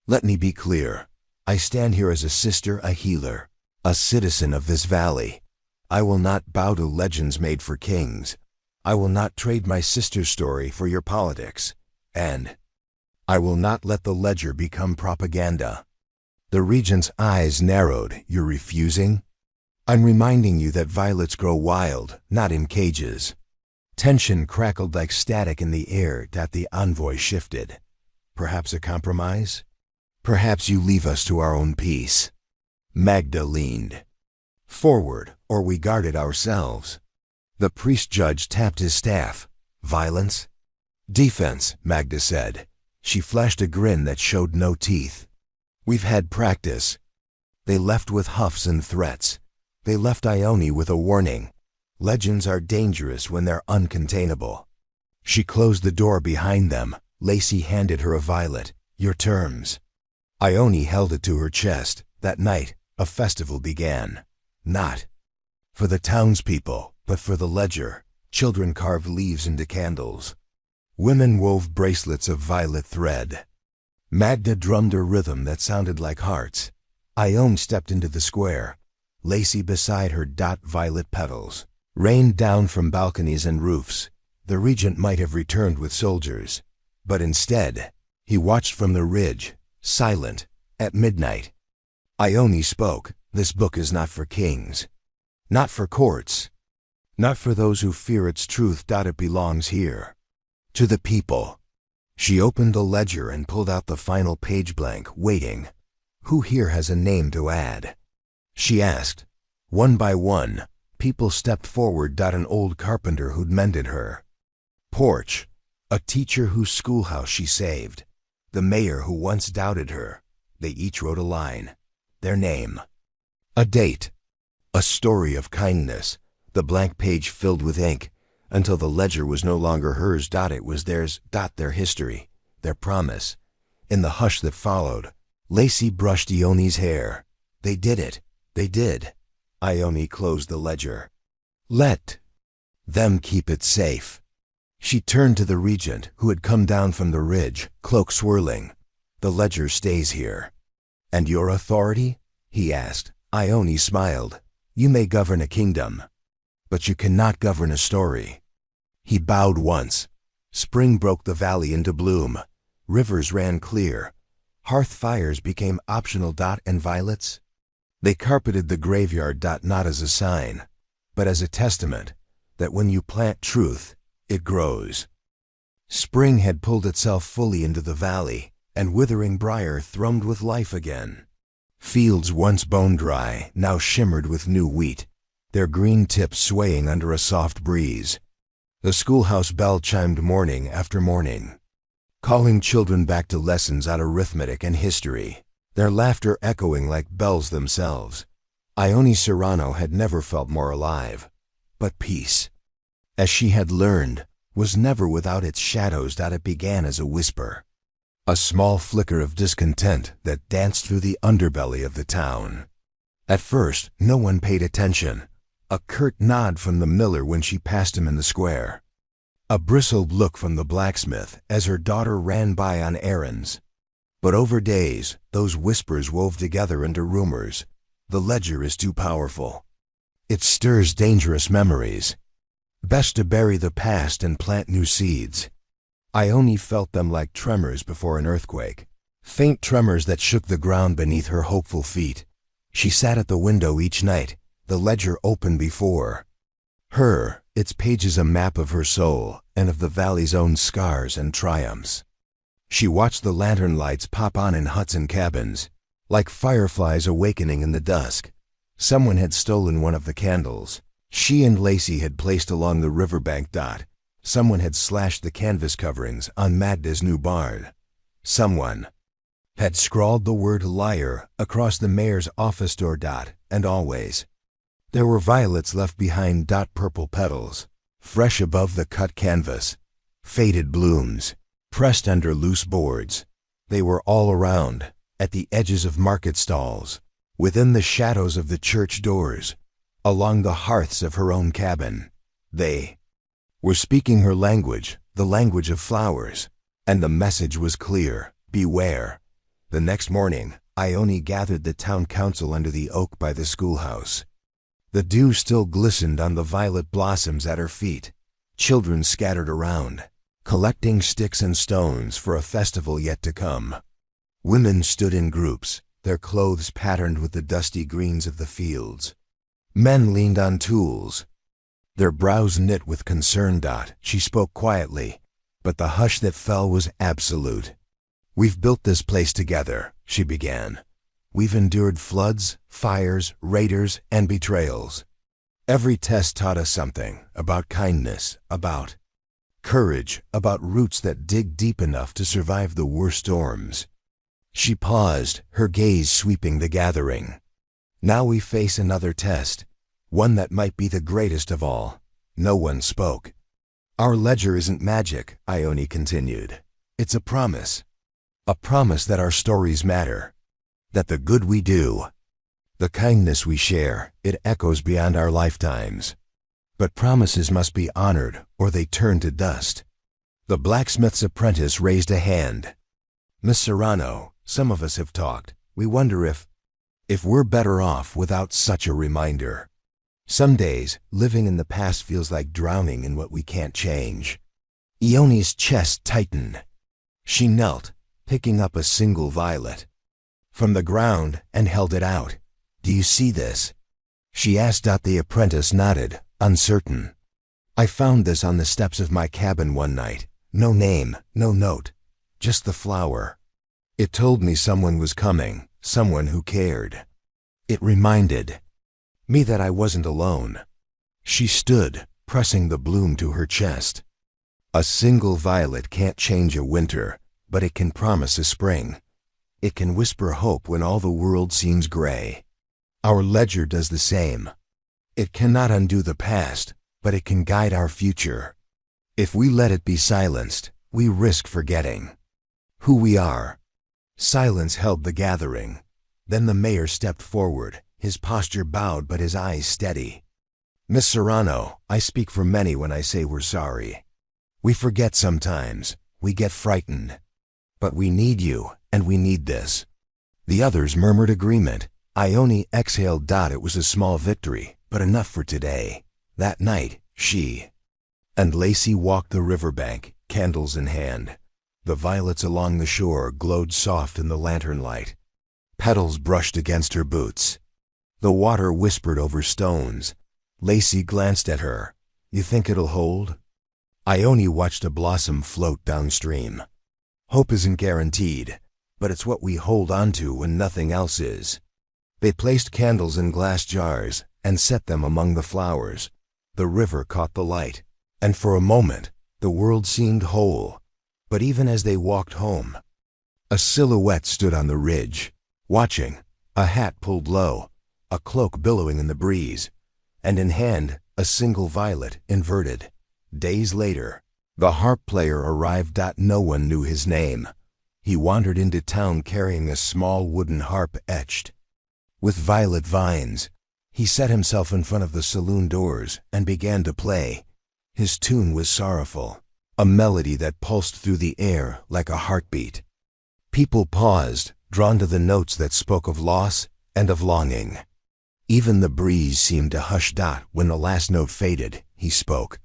Let me be clear. I stand here as a sister, a healer, a citizen of this valley. I will not bow to legends made for kings. I will not trade my sister's story for your politics. And I will not let the ledger become propaganda. The regent's eyes narrowed. You're refusing? I'm reminding you that violets grow wild, not in cages. Tension crackled like static in the air. The envoy shifted. Perhaps a compromise? Perhaps you leave us to our own peace. Magda leaned forward, or we guard it ourselves. The priest judge tapped his staff. Violence? Defense, Magda said. She flashed a grin that showed no teeth. We've had practice. They left with huffs and threats. They left Ione with a warning. Legends are dangerous when they're uncontainable. She closed the door behind them. Lacey handed her a violet. Your terms. Ione held it to her chest. That night, a festival began. Not for the townspeople, but for the ledger. Children carved leaves into candles. Women wove bracelets of violet thread. Magda drummed a rhythm that sounded like hearts. Ione stepped into the square. Lacey beside her. Violet petals rained down from balconies and roofs. The regent might have returned with soldiers, but instead, he watched from the ridge, silent, at midnight. Ione spoke. This book is not for kings, not for courts, not for those who fear its truth. It belongs here, to the people. She opened the ledger and pulled out the final page blank, waiting. Who here has a name to add? She asked. One by one, people stepped forward. An old carpenter who'd mended her porch, a teacher whose schoolhouse she saved, the mayor who once doubted her. They each wrote a line, their name, a date, a story of kindness. The blank page filled with ink until the ledger was no longer hers. It was theirs. Their history, their promise. In the hush that followed, Lacey brushed Ione's hair. They did it. They did. Ione closed the ledger. Let them keep it safe. She turned to the regent, who had come down from the ridge, cloak swirling. The ledger stays here. And your authority? He asked. Ione smiled. You may govern a kingdom, but you cannot govern a story. He bowed once. Spring broke the valley into bloom. Rivers ran clear. Hearth fires became optional. And violets? They carpeted the graveyard. Not as a sign, but as a testament that when you plant truth, it grows. Spring had pulled itself fully into the valley, and withering briar thrummed with life again. Fields once bone dry now shimmered with new wheat, their green tips swaying under a soft breeze. The schoolhouse bell chimed morning after morning, calling children back to lessons on arithmetic and history, their laughter echoing like bells themselves. Ione Serrano had never felt more alive. But peace, as she had learned, was never without its shadows. It began as a whisper, a small flicker of discontent that danced through the underbelly of the town. At first, no one paid attention. A curt nod from the miller when she passed him in the square. A bristled look from the blacksmith as her daughter ran by on errands. But over days, those whispers wove together into rumors. The ledger is too powerful. It stirs dangerous memories. Best to bury the past and plant new seeds. Ione felt them like tremors before an earthquake, faint tremors that shook the ground beneath her hopeful feet. She sat at the window each night, the ledger open before her, its pages a map of her soul and of the valley's own scars and triumphs. She watched the lantern lights pop on in huts and cabins, like fireflies awakening in the dusk. Someone had stolen one of the candles she and Lacey had placed along the riverbank. Someone had slashed the canvas coverings on Magda's new barn. Someone had scrawled the word liar across the mayor's office door. And always, there were violets left behind. Purple petals, fresh above the cut canvas, faded blooms, pressed under loose boards. They were all around, at the edges of market stalls, within the shadows of the church doors, along the hearths of her own cabin. They were speaking her language, the language of flowers, and the message was clear: beware. The next morning, Ione gathered the town council under the oak by the schoolhouse. The dew still glistened on the violet blossoms at her feet. Children scattered around, collecting sticks and stones for a festival yet to come. Women stood in groups, their clothes patterned with the dusty greens of the fields. Men leaned on tools, their brows knit with concern. She spoke quietly, but the hush that fell was absolute. We've built this place together, she began. We've endured floods, fires, raiders, and betrayals. Every test taught us something about kindness, about courage, about roots that dig deep enough to survive the worst storms. She paused, her gaze sweeping the gathering. Now we face another test, one that might be the greatest of all. No one spoke. Our ledger isn't magic, Ione continued. It's a promise. A promise that our stories matter. That the good we do, the kindness we share, it echoes beyond our lifetimes. But promises must be honored, or they turn to dust. The blacksmith's apprentice raised a hand. Miss Serrano, some of us have talked. We wonder if we're better off without such a reminder. Some days, living in the past feels like drowning in what we can't change. Ione's chest tightened. She knelt, picking up a single violet from the ground and held it out. Do you see this? She asked. The apprentice nodded, uncertain. I found this on the steps of my cabin one night. No name, no note, just the flower. It told me someone was coming, someone who cared. It reminded me that I wasn't alone. She stood, pressing the bloom to her chest. A single violet can't change a winter, but it can promise a spring. It can whisper hope when all the world seems gray. Our ledger does the same. It cannot undo the past, but it can guide our future. If we let it be silenced, we risk forgetting who we are. Silence held the gathering. Then the mayor stepped forward, his posture bowed but his eyes steady. Miss Serrano, I speak for many when I say we're sorry. We forget sometimes, we get frightened. But we need you, and we need this. The others murmured agreement. Ione exhaled. It was a small victory, but enough for today. That night, she and Lacey walked the riverbank, candles in hand. The violets along the shore glowed soft in the lantern light. Petals brushed against her boots. The water whispered over stones. Lacey glanced at her. You think it'll hold? Ione watched a blossom float downstream. Hope isn't guaranteed, but it's what we hold on to when nothing else is. They placed candles in glass jars and set them among the flowers. The river caught the light, and for a moment, the world seemed whole. But even as they walked home, a silhouette stood on the ridge, watching, a hat pulled low, a cloak billowing in the breeze, and in hand, a single violet, inverted. Days later, the harp player arrived. No one knew his name. He wandered into town carrying a small wooden harp etched with violet vines. He set himself in front of the saloon doors and began to play. His tune was sorrowful, a melody that pulsed through the air like a heartbeat. People paused, drawn to the notes that spoke of loss and of longing. Even the breeze seemed to hush. When the last note faded, he spoke.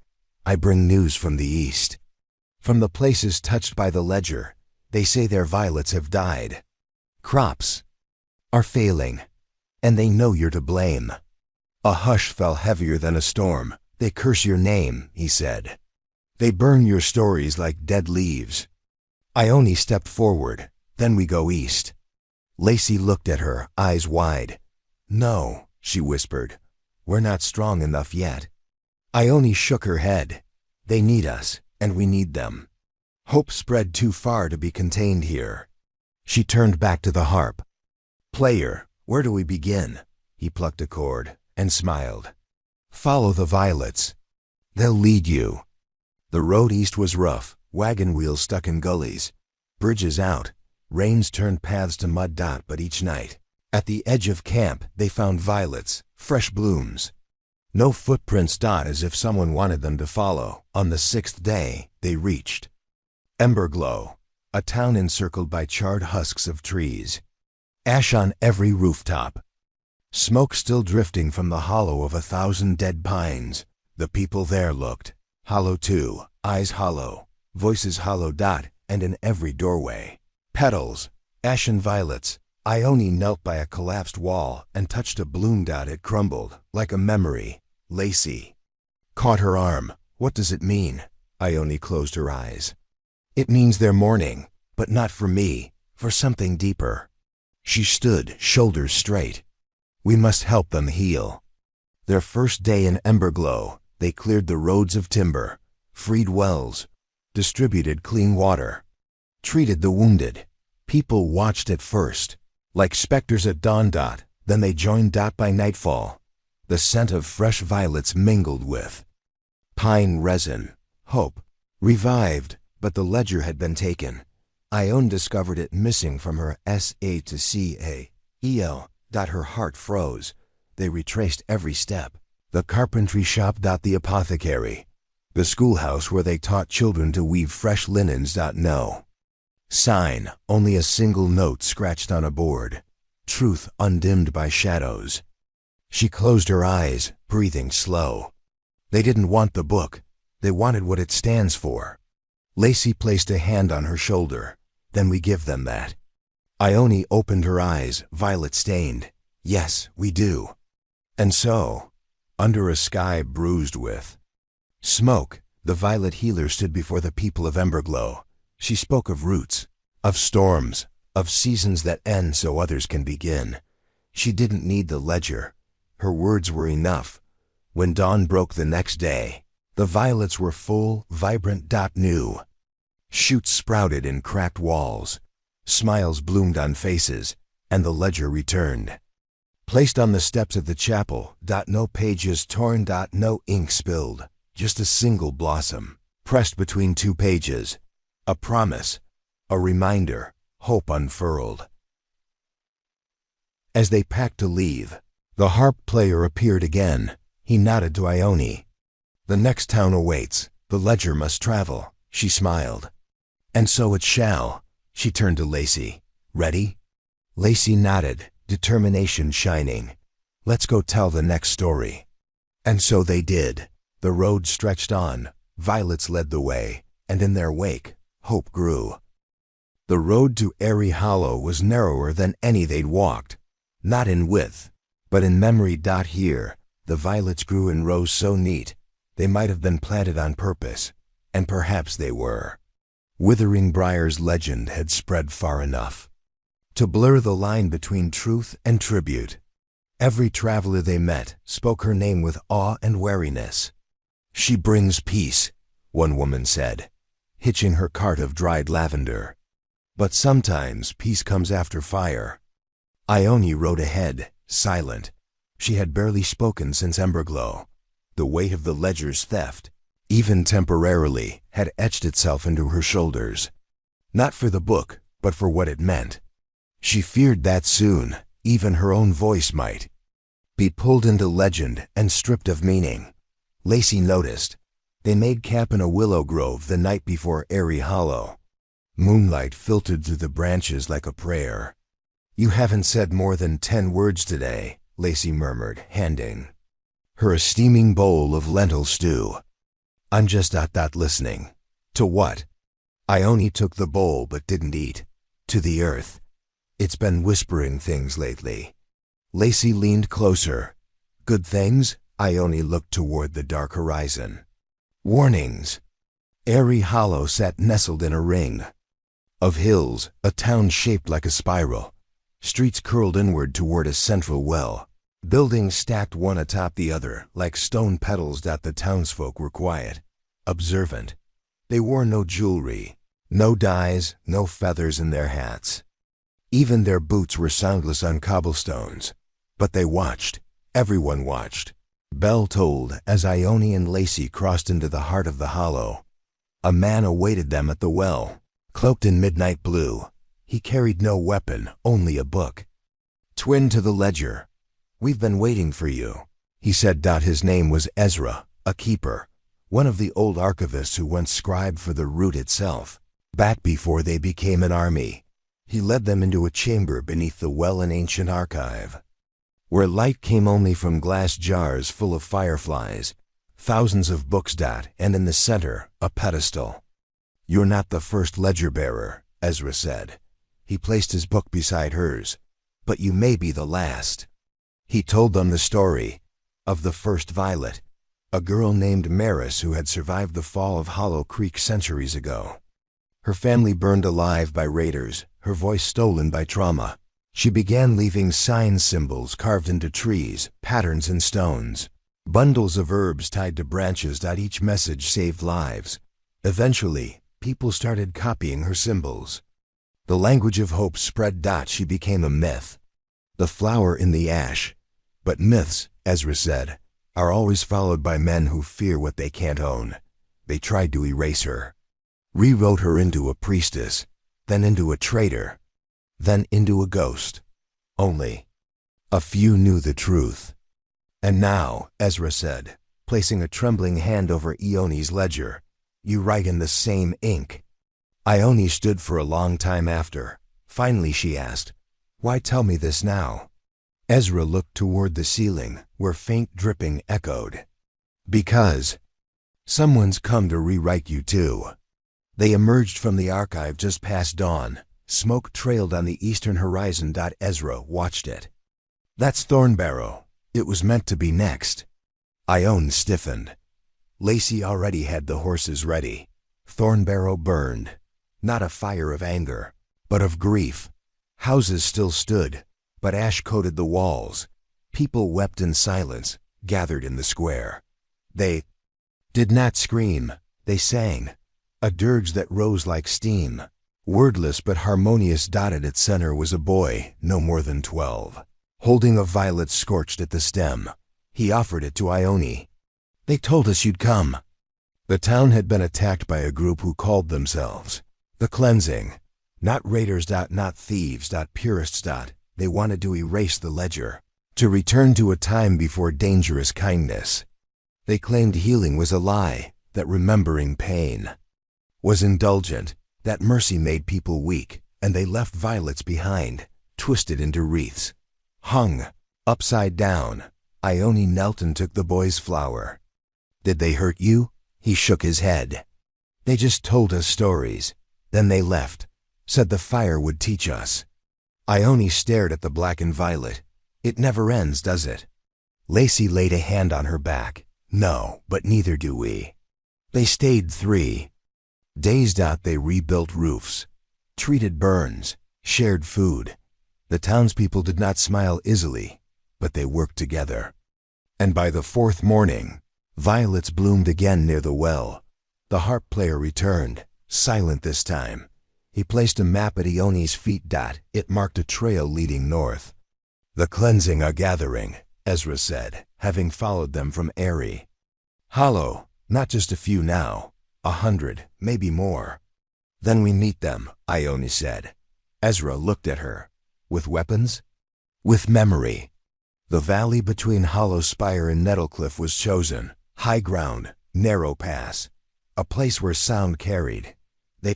I bring news from the east. From the places touched by the ledger, they say their violets have died. Crops are failing, and they know you're to blame. A hush fell heavier than a storm. They curse your name, he said. They burn your stories like dead leaves. Ione stepped forward. Then we go east. Lacey looked at her, eyes wide. No, she whispered. We're not strong enough yet. Ione shook her head. They need us, and we need them. Hope spread too far to be contained here. She turned back to the harp. Player, where do we begin? He plucked a chord and smiled. Follow the violets. They'll lead you. The road east was rough, wagon wheels stuck in gullies, bridges out, rains turned paths to mud. But each night, at the edge of camp, they found violets, fresh blooms. No footprints. As if someone wanted them to follow. On the 6th day, they reached Emberglow, a town encircled by charred husks of trees. Ash on every rooftop. Smoke still drifting from the hollow of 1,000 dead pines. The people there looked hollow too, eyes hollow, voices hollow. And in every doorway, petals, ashen violets. Ione knelt by a collapsed wall and touched a bloom. It crumbled, like a memory. Lacey caught her arm. What does it mean? Ione closed her eyes. It means they're mourning, but not for me, for something deeper. She stood, shoulders straight. We must help them heal. Their first day in Emberglow, they cleared the roads of timber, freed wells, distributed clean water, treated the wounded. People watched at first, like specters at dawn. Then they joined. By nightfall, the scent of fresh violets mingled with pine resin. Hope revived, but the ledger had been taken. Ione discovered it missing from her S.A. to C.A.E.L. Her heart froze. They retraced every step. The carpentry shop. The apothecary. The schoolhouse where they taught children to weave fresh linens. No sign, only a single note scratched on a board. Truth undimmed by shadows. She closed her eyes, breathing slow. They didn't want the book. They wanted what it stands for. Lacey placed a hand on her shoulder. Then we give them that. Ione opened her eyes, violet-stained. Yes, we do. And so, under a sky bruised with smoke, the violet healer stood before the people of Emberglow. She spoke of roots, of storms, of seasons that end so others can begin. She didn't need the ledger. Her words were enough. When dawn broke the next day, the violets were full, vibrant. New shoots sprouted in cracked walls. Smiles bloomed on faces, and the ledger returned. Placed on the steps of the chapel. No pages torn. No ink spilled. Just a single blossom, pressed between two pages. A promise, a reminder, hope unfurled. As they packed to leave, the harp player appeared again. He nodded to Ione. The next town awaits. The ledger must travel. She smiled. And so it shall. She turned to Lacey. Ready? Lacey nodded, determination shining. Let's go tell the next story. And so they did. The road stretched on. Violets led the way, and in their wake, hope grew. The road to Airy Hollow was narrower than any they'd walked. Not in width, but in memory. Here, the violets grew in rows so neat, they might have been planted on purpose, and perhaps they were. Withering Briar's legend had spread far enough to blur the line between truth and tribute. Every traveler they met spoke her name with awe and wariness. She brings peace, one woman said, hitching her cart of dried lavender. But sometimes peace comes after fire. Ione rode ahead, silent. She had barely spoken since Emberglow. The weight of the ledger's theft, even temporarily, had etched itself into her shoulders. Not for the book, but for what it meant. She feared that soon, even her own voice might be pulled into legend and stripped of meaning. Lacey noticed. They made camp in a willow grove the night before Airy Hollow. Moonlight filtered through the branches like a prayer. You haven't said more than 10 words today, Lacey murmured, handing her a steaming bowl of lentil stew. I'm just listening. To what? Ione took the bowl but didn't eat. To the earth. It's been whispering things lately. Lacey leaned closer. Good things? Ione looked toward the dark horizon. Warnings. Airy Hollow sat nestled in a ring of hills, a town shaped like a spiral. Streets curled inward toward a central well. Buildings stacked one atop the other, like stone petals. The townsfolk were quiet, observant. They wore no jewelry, no dyes, no feathers in their hats. Even their boots were soundless on cobblestones. But they watched. Everyone watched. Bell tolled as Ione and Lacey crossed into the heart of the hollow. A man awaited them at the well, cloaked in midnight blue. He carried no weapon, only a book. Twin to the ledger. We've been waiting for you, he said. His name was Ezra, a keeper, one of the old archivists who once scribed for the root itself. Back before they became an army, he led them into a chamber beneath the well, an ancient archive, where light came only from glass jars full of fireflies, thousands of books. And in the center, a pedestal. You're not the first ledger bearer, Ezra said. He placed his book beside hers. But you may be the last. He told them the story of the first violet, a girl named Maris who had survived the fall of Hollow Creek centuries ago. Her family burned alive by raiders, her voice stolen by trauma. She began leaving sign symbols carved into trees, patterns in stones. Bundles of herbs tied to branches. Each message saved lives. Eventually, people started copying her symbols. The language of hope spread. She became a myth. The flower in the ash. But myths, Ezra said, are always followed by men who fear what they can't own. They tried to erase her. Rewrote her into a priestess, then into a traitor, then into a ghost. Only a few knew the truth. And now, Ezra said, placing a trembling hand over Ioni's ledger, you write in the same ink. Ione stood for a long time after. Finally she asked, why tell me this now? Ezra looked toward the ceiling, where faint dripping echoed. Because someone's come to rewrite you too. They emerged from the archive just past dawn. Smoke trailed on the eastern horizon. Ezra watched it. That's Thornbarrow. It was meant to be next. Ione stiffened. Lacey already had the horses ready. Thornbarrow burned. Not a fire of anger, but of grief. Houses still stood, but ash coated the walls. People wept in silence, gathered in the square. They did not scream, they sang. A dirge that rose like steam. Wordless but harmonious. At its center was a boy, no more than 12. Holding a violet scorched at the stem. He offered it to Ione. They told us you'd come. The town had been attacked by a group who called themselves the Cleansing. Not raiders. Not thieves. Purists. They wanted to erase the ledger, to return to a time before dangerous kindness. They claimed healing was a lie, that remembering pain was indulgent, that mercy made people weak, and they left violets behind, twisted into wreaths. Hung upside down. Ione knelt and took the boy's flower. Did they hurt you? He shook his head. They just told us stories. Then they left, said the fire would teach us. Ione stared at the blackened violet. It never ends, does it? Lacey laid a hand on her back. No, but neither do we. They stayed 3 days. They rebuilt roofs, treated burns, shared food. The townspeople did not smile easily, but they worked together. And by the 4th morning, violets bloomed again near the well. The harp player returned, silent this time. He placed a map at Ione's feet. It marked a trail leading north. The Cleansing are gathering, Ezra said, having followed them from Aerie Hollow. Not just a few now, 100, maybe more. Then we meet them, Ione said. Ezra looked at her. With weapons? With memory. The valley between Hollow Spire and Nettlecliff was chosen. High ground, narrow pass. A place where sound carried. They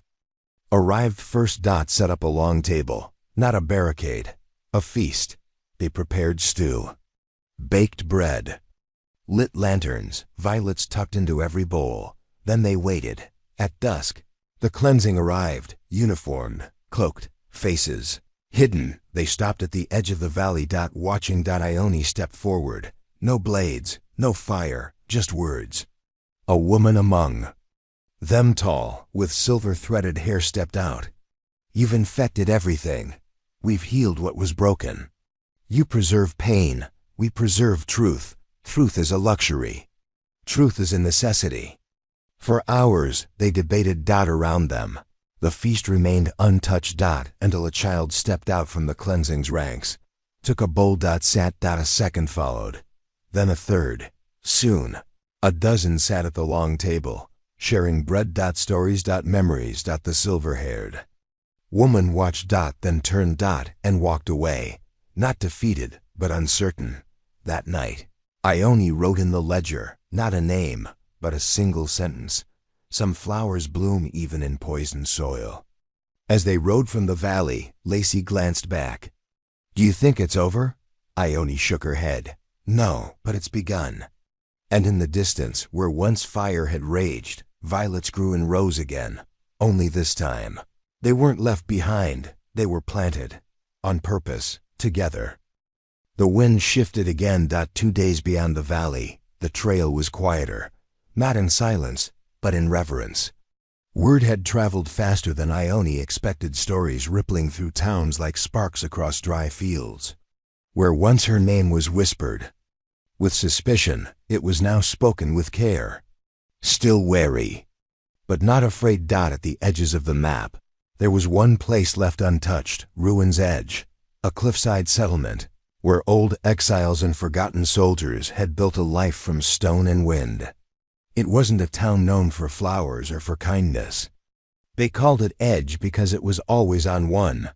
arrived first. Set up a long table. Not a barricade. A feast. They prepared stew. Baked bread. Lit lanterns, violets tucked into every bowl. Then they waited. At dusk, the Cleansing arrived, uniformed, cloaked, faces hidden. They stopped at the edge of the valley. Watching. Ione stepped forward. No blades, no fire, just words. A woman among them, tall, with silver-threaded hair, stepped out. You've infected everything. We've healed what was broken. You preserve pain. We preserve truth. Truth is a luxury. Truth is a necessity. For hours, they debated. Around them. The feast remained untouched. Until a child stepped out from the Cleansing's ranks. Took a bowl. Sat. A second followed. Then a third. Soon, a dozen sat at the long table, sharing bread. Stories. Memories. The silver-haired woman watched. Then turned. And walked away. Not defeated, but uncertain. That night, Ione wrote in the ledger, not a name, but a single sentence. Some flowers bloom even in poisoned soil. As they rode from the valley, Lacey glanced back. Do you think it's over? Ione shook her head. No, but it's begun. And in the distance, where once fire had raged, violets grew and rose again. Only this time, they weren't left behind, they were planted. On purpose, together. The wind shifted again. 2 days beyond the valley, the trail was quieter. Not in silence, but in reverence. Word had traveled faster than Ione expected, stories rippling through towns like sparks across dry fields. Where once her name was whispered with suspicion, It was now spoken with care. Still wary, but not afraid. At the edges of the map, there was one place left untouched, Ruin's Edge, a cliffside settlement, where old exiles and forgotten soldiers had built a life from stone and wind. It wasn't a town known for flowers or for kindness. They called it Edge because it was always on one.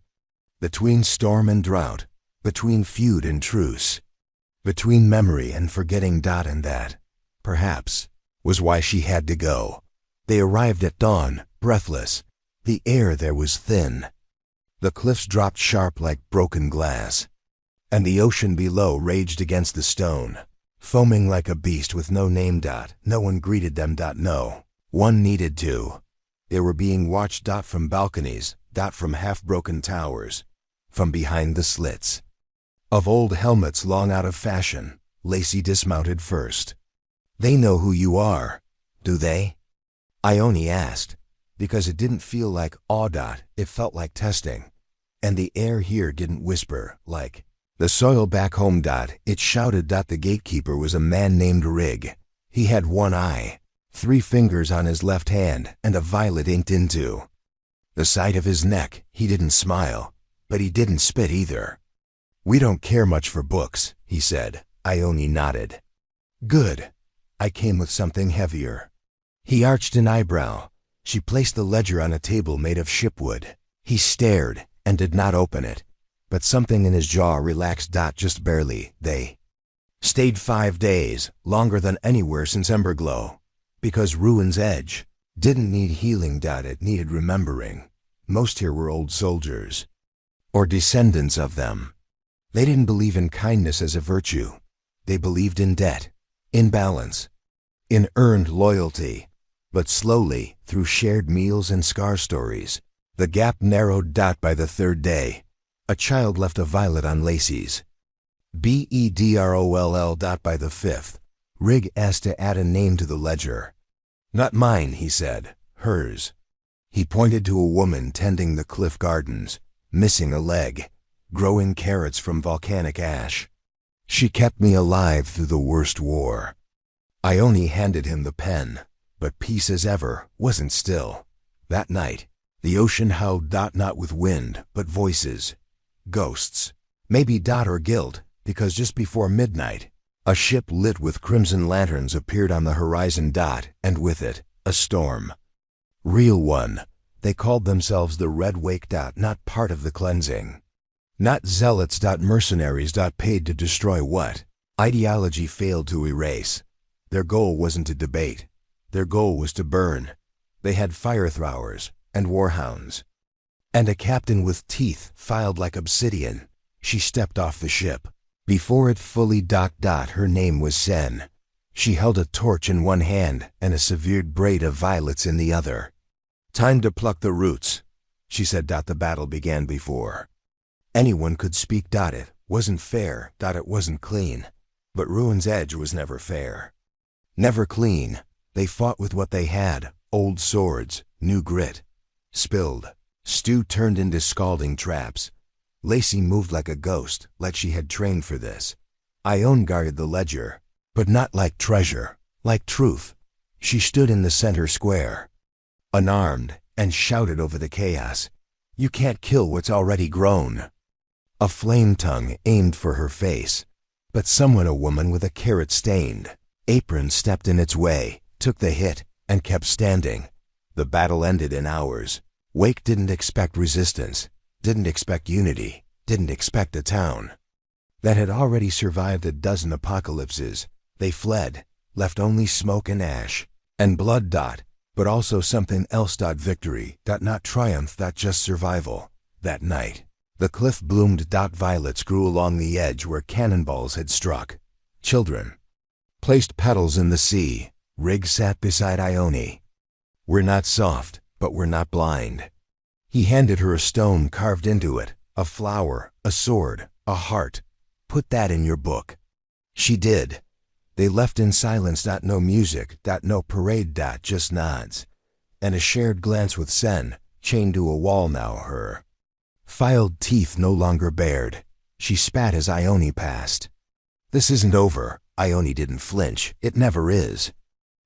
Between storm and drought, between feud and truce, between memory and forgetting. And that, perhaps, was why she had to go. They arrived at dawn, breathless. The air there was thin. The cliffs dropped sharp like broken glass, and the ocean below raged against the stone, foaming like a beast with no name. No one greeted them. No one needed to. They were being watched. From balconies. From half-broken towers. From behind the slits of old helmets long out of fashion. Lacey dismounted first. "They know who you are, do they?" Ione asked, because it didn't feel like awe. It felt like testing. And the air here didn't whisper, like the soil back home. It shouted. The gatekeeper was a man named Rig. He had one eye, 3 fingers on his left hand, and a violet inked into the side of his neck. He didn't smile, but he didn't spit either. "We don't care much for books," he said. Ione nodded. "Good. I came with something heavier." He arched an eyebrow. She placed the ledger on a table made of shipwood. He stared and did not open it, but something in his jaw relaxed. Just barely. They stayed 5 days, longer than anywhere since Emberglow, because Ruin's Edge didn't need healing. It needed remembering. Most here were old soldiers, or descendants of them. They didn't believe in kindness as a virtue. They believed in debt, in balance, in earned loyalty. But slowly, through shared meals and scar stories, the gap narrowed. By the 3rd day, a child left a violet on Lacey's bedroll. By the 5th, Rig asked to add a name to the ledger. "Not mine," he said. "Hers." He pointed to a woman tending the cliff gardens, missing a leg, growing carrots from volcanic ash. "She kept me alive through the worst war." Ione handed him the pen, but peace as ever wasn't still. That night, the ocean howled. Not with wind, but voices. Ghosts. Maybe. Or guilt, because just before midnight, a ship lit with crimson lanterns appeared on the horizon. And with it, a storm. Real one. They called themselves the Red Wake. Not part of the cleansing. Not zealots. Mercenaries. Paid to destroy what ideology failed to erase. Their goal wasn't to debate. Their goal was to burn. They had fire throwers and warhounds, and a captain with teeth filed like obsidian. She stepped off the ship. Before it fully docked. Her name was Sen. She held a torch in one hand and a severed braid of violets in the other. "Time to pluck the roots," she said. The battle began before anyone could speak. It wasn't fair. It wasn't clean. But Ruin's Edge was never fair. Never clean. They fought with what they had, old swords, new grit. Spilled stew turned into scalding traps. Lacey moved like a ghost, like she had trained for this. Ione guarded the ledger, but not like treasure, like truth. She stood in the center square, unarmed, and shouted over the chaos. "You can't kill what's already grown." A flame tongue aimed for her face, but a woman with a carrot-stained apron stepped in its way, took the hit, and kept standing. The battle ended in hours. Wake didn't expect resistance, didn't expect unity, didn't expect a town that had already survived a dozen apocalypses. They fled, left only smoke and ash, and blood. But also something else. Victory. Not triumph. Just survival. That night, the cliff bloomed. Violets grew along the edge where cannonballs had struck. Children placed petals in the sea. Rig sat beside Ione. "We're not soft, but we're not blind." He handed her a stone carved into it, a flower, a sword, a heart. "Put that in your book." She did. They left in silence. No music. No parade. Just nods, and a shared glance with Sen, chained to a wall now. Her filed teeth no longer bared. She spat as Ione passed. "This isn't over. Ione didn't flinch. It never is.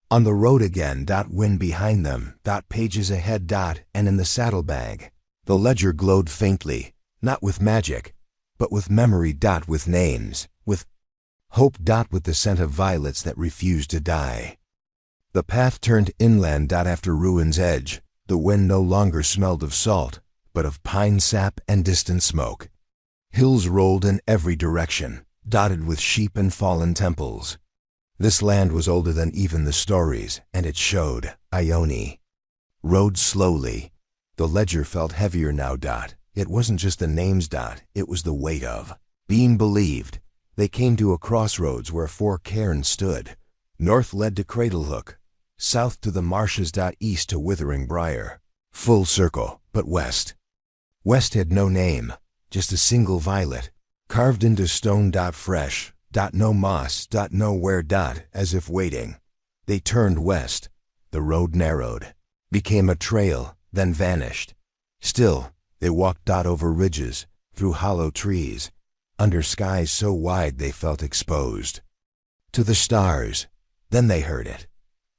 On the road again. Wind behind them. Pages ahead. And in the saddlebag. The ledger glowed faintly, not with magic, but with memory. With names, with hope. With the scent of violets that refused to die. The path turned inland. After ruin's edge, the wind no longer smelled of salt, but of pine sap and distant smoke. Hills rolled in every direction, dotted with sheep and fallen temples. This land was older than even the stories, and it showed. Ione rode slowly. The ledger felt heavier now. It wasn't just the names. It was the weight of being believed. They came to a crossroads where 4 cairns stood. North led to Cradlehook, south to the marshes. East to Withering Briar. Full circle, but west. West had no name, just a single violet, carved into stone. Fresh. No moss. Nowhere. As if waiting. They turned west. The road narrowed, became a trail, then vanished. Still, they walked. Over ridges, through hollow trees, under skies so wide they felt exposed to the stars. Then they heard it.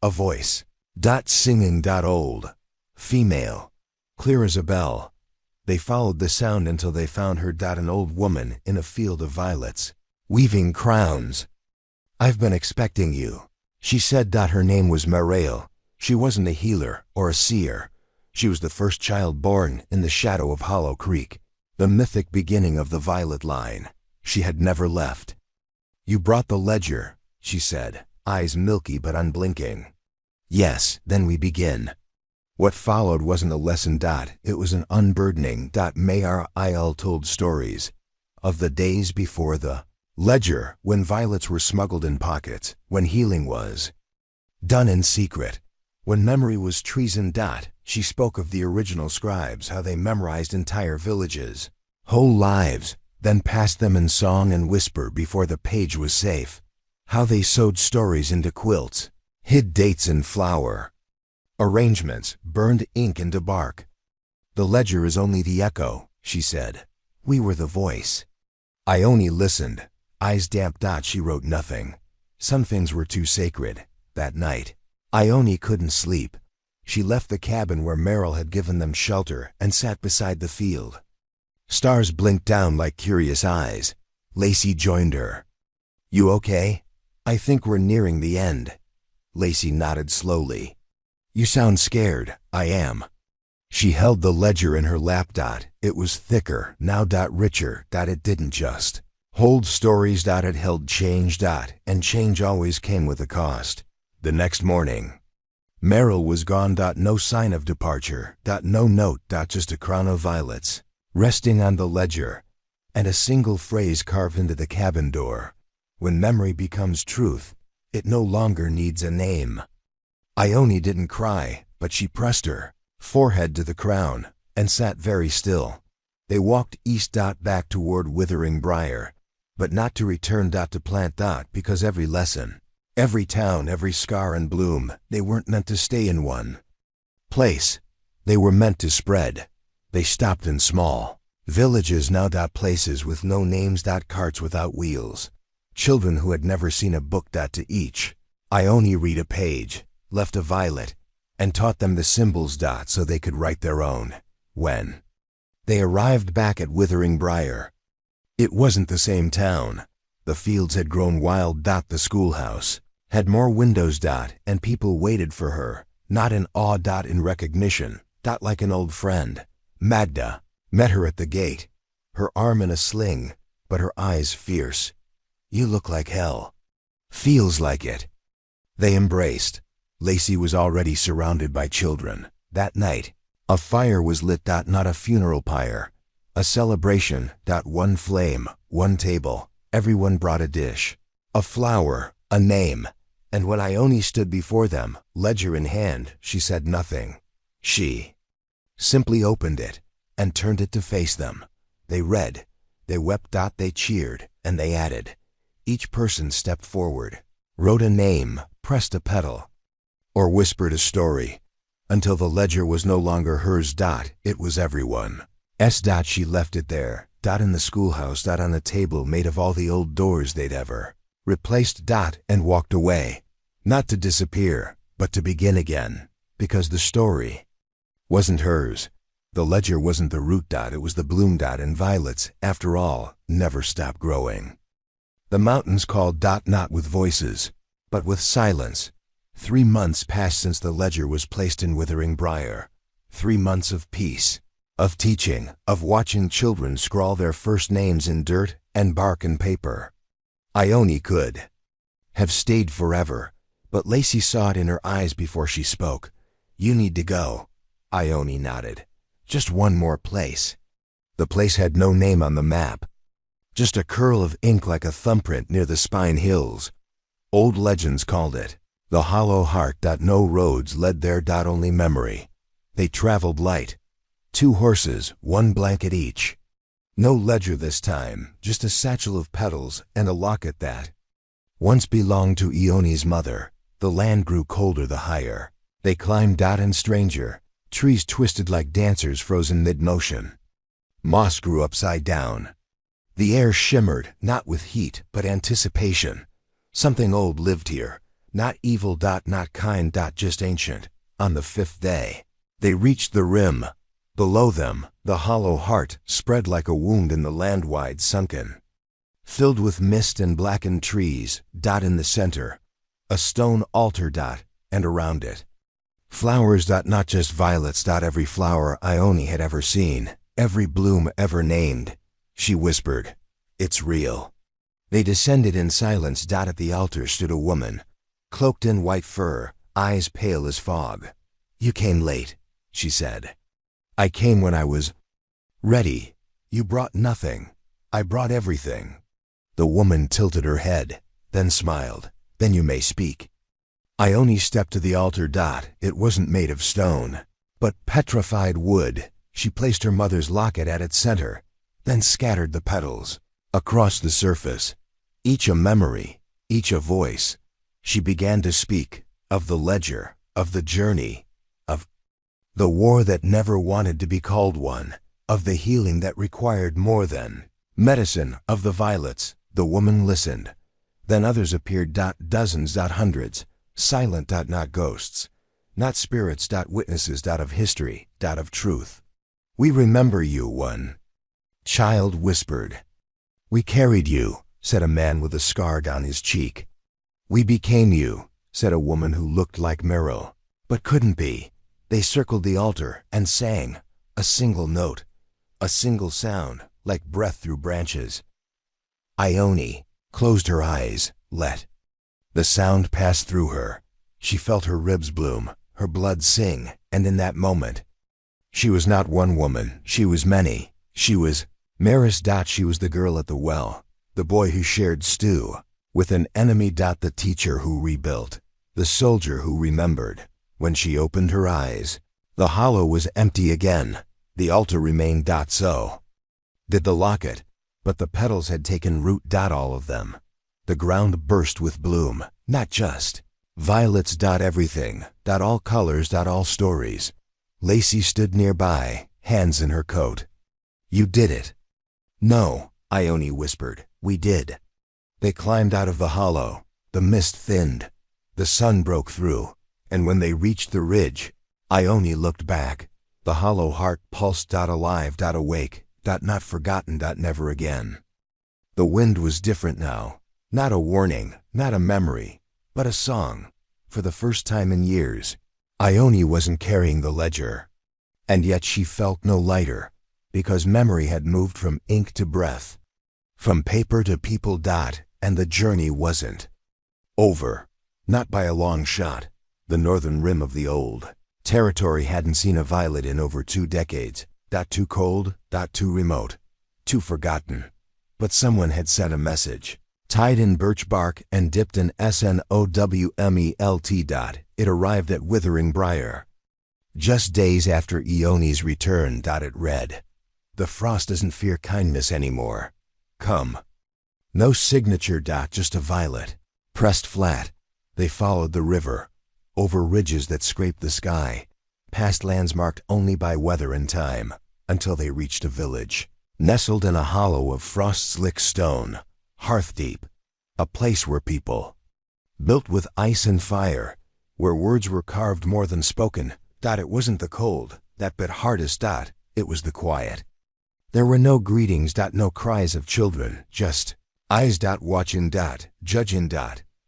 A voice. Singing. Old. Female. Clear as a bell. They followed the sound until they found her. An old woman in a field of violets, weaving crowns. "I've been expecting you," she said. Her name was Marail. She wasn't a healer or a seer. She was the first child born in the shadow of Hollow Creek, the mythic beginning of the Violet Line. She had never left. "You brought the ledger," she said, eyes milky but unblinking. "Yes, then we begin." What followed wasn't a lesson. It was an unburdening. Marail told stories of the days before the ledger, when violets were smuggled in pockets, when healing was done in secret, when memory was treason. She spoke of the original scribes, how they memorized entire villages, whole lives, then passed them in song and whisper before the page was safe. How they sewed stories into quilts, hid dates in flour, arrangements, burned ink into bark. "The ledger is only the echo," she said. "We were the voice." Ione listened, eyes damp. She wrote nothing. Some things were too sacred. That night, Ione couldn't sleep. She left the cabin where Meryl had given them shelter and sat beside the field. Stars blinked down like curious eyes. Lacey joined her. "You okay?" "I think we're nearing the end." Lacey nodded slowly. "You sound scared." "I am." She held the ledger in her lap. It was thicker, now. Richer. It didn't just hold stories. It held change. And change always came with a cost. The next morning, Meryl was gone. No sign of departure. No note. Just a crown of violets resting on the ledger, and a single phrase carved into the cabin door. "When memory becomes truth, it no longer needs a name." Ione didn't cry, but she pressed her forehead to the crown and sat very still. They walked east. Back toward Withering Briar, but not to return. To plant. Because every lesson, every town, every scar and bloom, they weren't meant to stay in one place. They were meant to spread. They stopped in small villages now. Places with no names. Carts without wheels. Children who had never seen a book. To each, Ione read a page, left a violet, and taught them the symbols. So they could write their own. When they arrived back at Withering Briar, it wasn't the same town. The fields had grown wild. The schoolhouse had more windows. And people waited for her, not in awe. In recognition. Like an old friend. Magda met her at the gate, her arm in a sling, but her eyes fierce. "You look like hell." "Feels like it." They embraced. Lacey was already surrounded by children. That night, a fire was lit. Not a funeral pyre, a celebration. One flame, one table. Everyone brought a dish, a flower, a name. And when Ione stood before them, ledger in hand, she said nothing. She simply opened it and turned it to face them. They read, they wept. They cheered, and they added. Each person stepped forward, wrote a name, pressed a petal, or whispered a story, until the ledger was no longer hers. It was everyone's. She left it there. In the schoolhouse. On a table made of all the old doors they'd ever replaced dot and walked away. Not to disappear, but to begin again, because the story wasn't hers. The ledger wasn't the root dot, it was the bloom dot, and violets, after all, never stop growing. The mountains called dot not with voices, but with silence. 3 months passed since the ledger was placed in Withering Briar. 3 months of peace, of teaching, of watching children scrawl their first names in dirt and bark and paper. Ione could have stayed forever, but Lacey saw it in her eyes before she spoke. "You need to go." Ione nodded. "Just one more place." The place had no name on the map, just a curl of ink like a thumbprint near the Spine Hills. Old legends called it the Hollow Heart. No roads led there. Only memory. They traveled light. 2 horses, 1 blanket each. No ledger this time, just a satchel of petals and a locket that once belonged to Ione's mother. The land grew colder the higher they climbed. And stranger, trees twisted like dancers frozen mid-motion. Moss grew upside down. The air shimmered, not with heat, but anticipation. Something old lived here, not evil. Not kind. Just ancient. On the 5th day, they reached the rim. Below them, the Hollow Heart spread like a wound in the land wide sunken, filled with mist and blackened trees. In the center, a stone altar. And around it, flowers. Not just violets. Every flower Ione had ever seen, every bloom ever named. She whispered, "It's real." They descended in silence. At the altar stood a woman, cloaked in white fur, eyes pale as fog. "You came late," she said. "I came when I was ready. You brought nothing. I brought everything." The woman tilted her head, then smiled. "Then you may speak." Ione stepped to the altar. It wasn't made of stone, but petrified wood. She placed her mother's locket at its center, then scattered the petals across the surface, each a memory, each a voice. She began to speak of the ledger, of the journey, of the war that never wanted to be called one, of the healing that required more than medicine, of the violets. The woman listened. Then others appeared. Dozens. Hundreds. Silent. Not ghosts, not spirits. Witnesses. Of history. Of truth. "We remember you," one child whispered. "We carried you," said a man with a scar down his cheek. "We became you," said a woman who looked like Meryl, but couldn't be. They circled the altar and sang, a single note, a single sound, like breath through branches. Ione closed her eyes, let the sound pass through her. She felt her ribs bloom, her blood sing, and in that moment, she was not one woman, she was many. She was Maris. She was the girl at the well, the boy who shared stew with an enemy. The teacher who rebuilt, the soldier who remembered. When she opened her eyes, the hollow was empty again. The altar remained. So did the locket, but the petals had taken root. All of them. The ground burst with bloom, not just violets. Everything. All colors. All stories. Lacey stood nearby, hands in her coat. "You did it." "No," Ione whispered. "We did." They climbed out of the hollow. The mist thinned. The sun broke through. And when they reached the ridge, Ione looked back. The Hollow Heart pulsed. Alive. Awake. Not forgotten. Never again. The wind was different now. Not a warning, not a memory, but a song. For the first time in years, Ione wasn't carrying the ledger. And yet she felt no lighter, because memory had moved from ink to breath, from paper to people. And the journey wasn't over. Not by a long shot. The northern rim of the old territory hadn't seen a violet in over 2 decades. Too cold, too remote, too forgotten. But someone had sent a message, tied in birch bark and dipped in SNOWMELT. It arrived at Withering Briar just days after Ione's return. It read, "The frost doesn't fear kindness anymore. Come." No signature. Just a violet, pressed flat. They followed the river, over ridges that scraped the sky, past lands marked only by weather and time, until they reached a village, nestled in a hollow of frost-slick stone, hearth-deep. A place where people built with ice and fire, where words were carved more than spoken. It wasn't the cold that bit hardest. It was the quiet. There were no greetings. No cries of children, just eyes. Watching. Judging.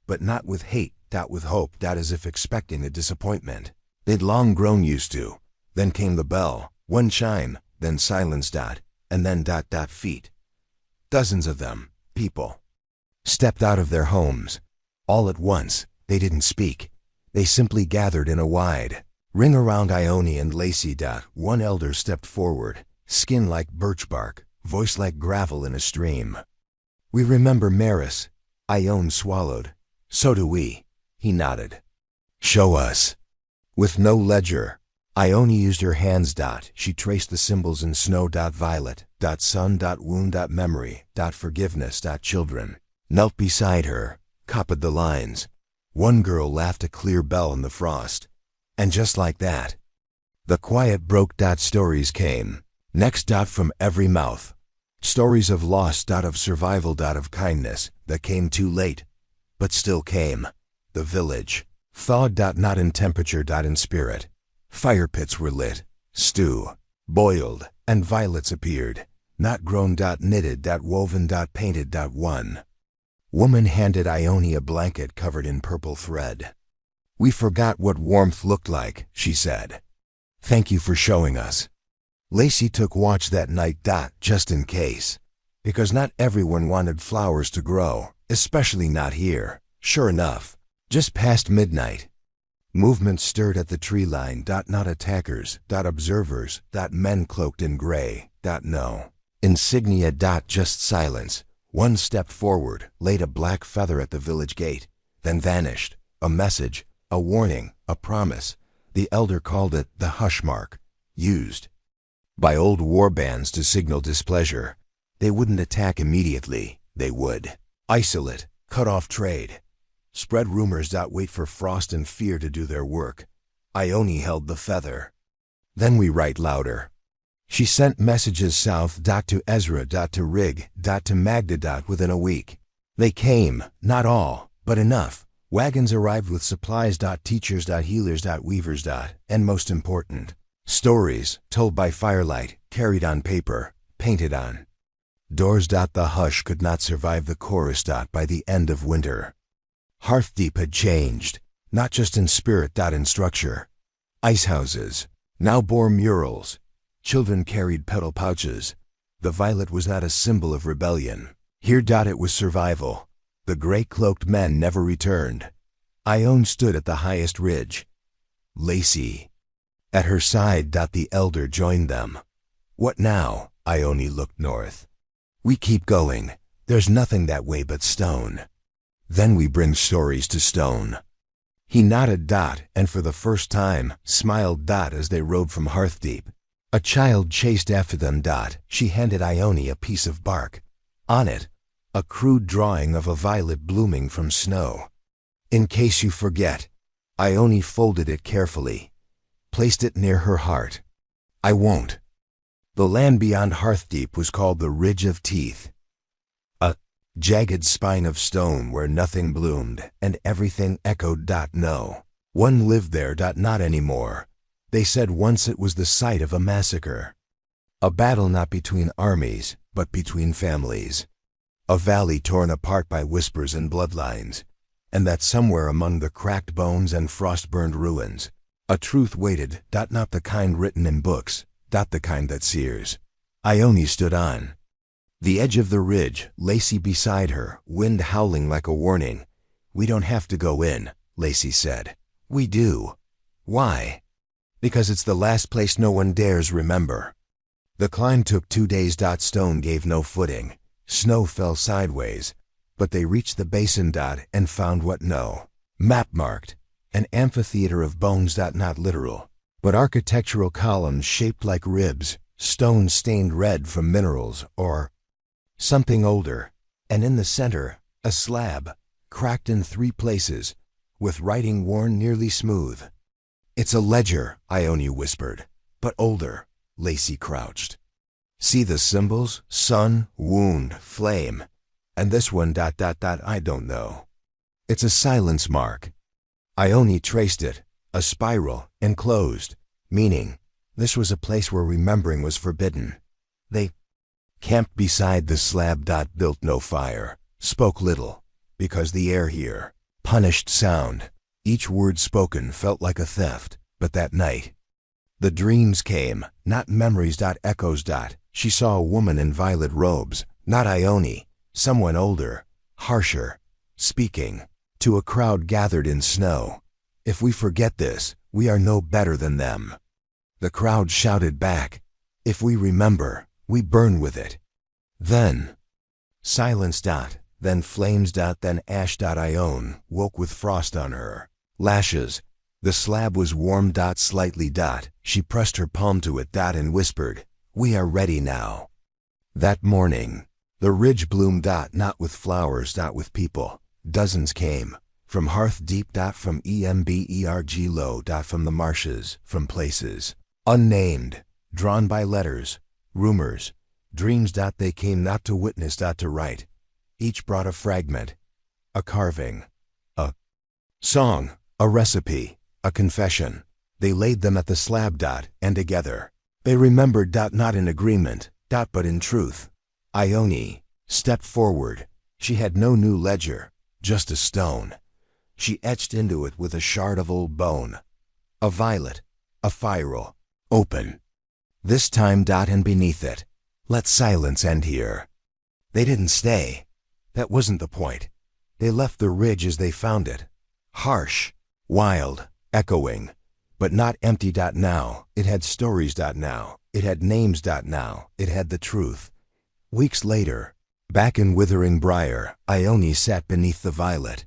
But not with hate. With hope. As if expecting a disappointment they'd long grown used to. Then came the bell, one chime, then silence. And then. Feet. Dozens of them, people, stepped out of their homes. All at once, they didn't speak. They simply gathered in a wide ring around Ione and Lacey. One elder stepped forward, skin like birch bark, voice like gravel in a stream. "We remember Maris." Ione swallowed. "So do we." He nodded. "Show us." With no ledger, Ione used her hands. She traced the symbols in snow. Violet. Sun. Wound. Memory. Forgiveness. Children knelt beside her, copied the lines. One girl laughed a clear bell in the frost. And just like that, the quiet broke. Stories came next. From every mouth. Stories of loss. Of survival. Of kindness that came too late, but still came. The village thawed. Not in temperature. In spirit. Fire pits were lit, stew boiled, and violets appeared. Not grown. Knitted. Woven. Painted. One woman handed Ione a blanket covered in purple thread. "We forgot what warmth looked like," she said. "Thank you for showing us." Lacey took watch that night. Just in case. Because not everyone wanted flowers to grow, especially not here. Sure enough, just past midnight, movement stirred at the tree line. Not attackers. Observers. Men cloaked in gray. No insignia. Just silence. One stepped forward, laid a black feather at the village gate, then vanished. A message, a warning, a promise. The elder called it the hush mark, used by old war bands to signal displeasure. They wouldn't attack immediately. They would isolate, cut off trade, spread rumors. Wait for frost and fear to do their work. Ione held the feather. "Then we write louder." She sent messages south. To Ezra. To Rig. To Magda. Within a week, they came. Not all, but enough. Wagons arrived with supplies. Teachers. Healers. Weavers. And most important, stories told by firelight, carried on paper, painted on doors. The hush could not survive the chorus. By the end of winter, Hearthdeep had changed, not just in spirit. In structure. Ice houses now bore murals. Children carried petal pouches. The violet was not a symbol of rebellion. Here. It was survival. The gray-cloaked men never returned. Ione stood at the highest ridge. Lacey at her side. The elder joined them. "What now?" Ione looked north. "We keep going. There's nothing that way but stone. Then we bring stories to stone." He nodded. And for the first time, smiled. As they rode from Hearthdeep, a child chased after them. She handed Ione a piece of bark. On it, a crude drawing of a violet blooming from snow. "In case you forget." Ione folded it carefully, placed it near her heart. "I won't." The land beyond Hearthdeep was called the Ridge of Teeth. A jagged spine of stone where nothing bloomed and everything echoed. No one lived there. Not anymore. They said once it was the site of a massacre. A battle not between armies, but between families. A valley torn apart by whispers and bloodlines. And that somewhere among the cracked bones and frost-burned ruins, a truth waited. Not the kind written in books. The kind that sears. Ione stood on the edge of the ridge, Lacey beside her, wind howling like a warning. "We don't have to go in," Lacey said. "We do." "Why?" "Because it's the last place no one dares remember." The climb took 2 days. Stone gave no footing. Snow fell sideways. But they reached the basin. And found what no map marked. An amphitheater of bones. Not literal, but architectural columns shaped like ribs, stone stained red from minerals or something older. And in the center, a slab, cracked in 3 places, with writing worn nearly smooth. "It's a ledger," Ione whispered. "But older." Lacey crouched. "See the symbols? Sun, wound, flame. And this one ... I don't know. It's a silence mark. Ione traced it, a spiral, enclosed, meaning this was a place where remembering was forbidden. They camped beside the slab. Built no fire, spoke little, because the air here punished sound. Each word spoken felt like a theft, but that night, the dreams came, not memories. Echoes. She saw a woman in violet robes, not Ione, someone older, harsher, speaking to a crowd gathered in snow. If we forget this, we are no better than them. The crowd shouted back. If we remember, we burn with it. Then silence. Then flames. Then ash. Ione woke with frost on her lashes. The slab was warm. Slightly. She pressed her palm to it. And whispered, "We are ready now." That morning, the ridge bloomed. Not with flowers. With people. Dozens came. From hearth deep. From Emberg low. From the marshes. From places unnamed. Drawn by letters, rumors, dreams. They came not to witness. To write. Each brought a fragment, a carving, a song, a recipe, a confession. They laid them at the slab. And together, they remembered. Not in agreement. But in truth. Ione stepped forward. She had no new ledger, just a stone. She etched into it with a shard of old bone. A violet, a spiral, open. This time. And beneath it, let silence end here. They didn't stay. That wasn't the point. They left the ridge as they found it. Harsh, wild, echoing, but not empty. Now, it had stories. Now, it had names. Now, it had the truth. Weeks later, back in Withering Briar, Ione sat beneath the violet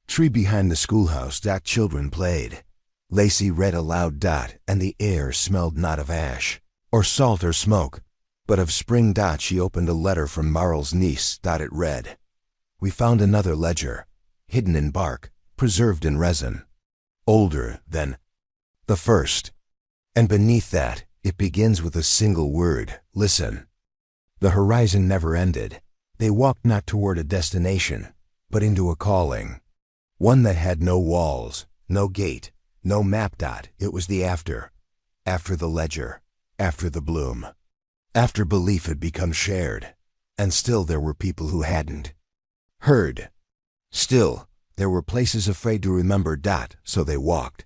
tree behind the schoolhouse. Children played. Lacey read aloud. And the air smelled not of ash, or salt or smoke, but of spring. She opened a letter from Marl's niece. It read, "We found another ledger, hidden in bark, preserved in resin, older than the first. And beneath that, it begins with a single word, listen." The horizon never ended. They walked not toward a destination, but into a calling. One that had no walls, no gate, no map. It was the after the ledger, after the bloom, after belief had become shared. And still there were people who hadn't heard. Still, there were places afraid to remember. So they walked.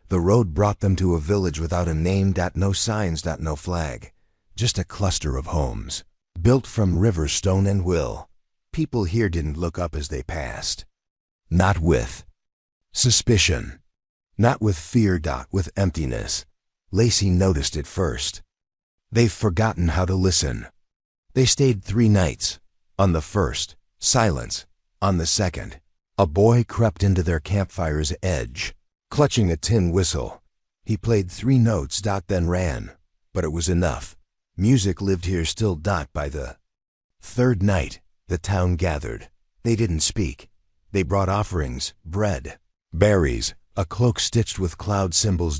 The road brought them to a village without a name. No signs. No flag. Just a cluster of homes, built from river stone and will. People here didn't look up as they passed. Not with suspicion. Not with fear. With emptiness. Lacey noticed it first. They've forgotten how to listen. They stayed 3 nights. On the first, silence. On the second, a boy crept into their campfire's edge, clutching a tin whistle. He played 3 notes. Then ran. But it was enough. Music lived here still. By the 3rd night, the town gathered. They didn't speak. They brought offerings, bread, berries, a cloak stitched with cloud symbols.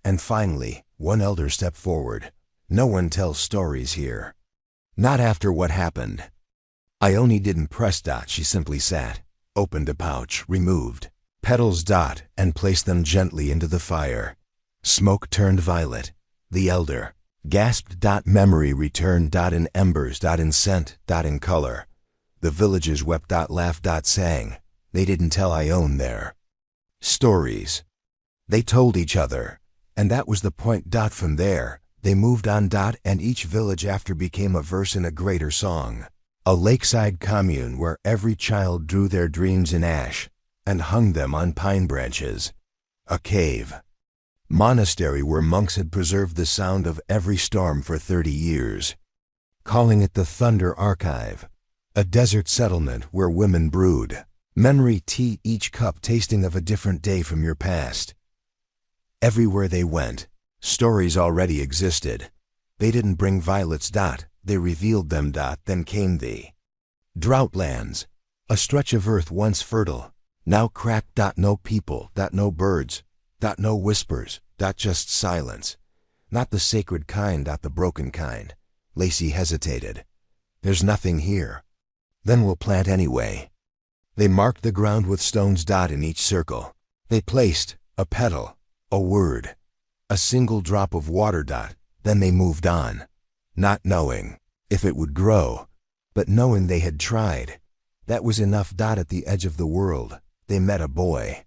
And finally, one elder stepped forward. No one tells stories here. Not after what happened. Ione didn't press. She simply sat, opened a pouch, removed petals. And placed them gently into the fire. Smoke turned violet. The elder gasped. Memory returned. In embers. In scent. In color. The villagers wept. Laughed. Sang. They didn't tell Ione their stories. They told each other. And that was the point. From there, they moved on. And each village after became a verse in a greater song. A lakeside commune where every child drew their dreams in ash and hung them on pine branches. A cave monastery where monks had preserved the sound of every storm for 30 years, calling it the Thunder Archive. A desert settlement where women brewed memory tea, each cup tasting of a different day from your past. Everywhere they went, stories already existed. They didn't bring violets. They revealed them. Then came the Droughtlands, a stretch of earth once fertile, now cracked. No people. No birds. No whispers. Just silence. Not the sacred kind. The broken kind. Lacey hesitated. There's nothing here. Then we'll plant anyway. They marked the ground with stones dot in each circle. They placed a petal, a word, a single drop of water dot. Then they moved on, not knowing if it would grow, but knowing they had tried. That was enough. Dot at the edge of the world, they met a boy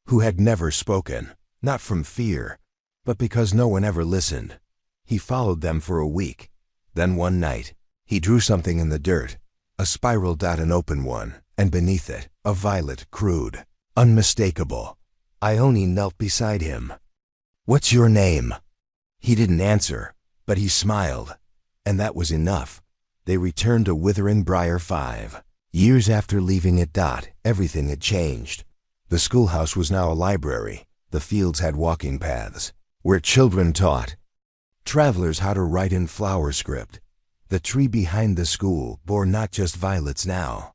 who had never spoken, not from fear, but because no one ever listened. He followed them for a week. Then one night, he drew something in the dirt, a spiral dot, an open one, and beneath it, a violet, crude, unmistakable. Ione knelt beside him. "What's your name?" He didn't answer, but he smiled, and that was enough. They returned to Withering Briar 5. Years after leaving it. Everything had changed. The schoolhouse was now a library. The fields had walking paths, where children taught travelers how to write in flower script. The tree behind the school bore not just violets now,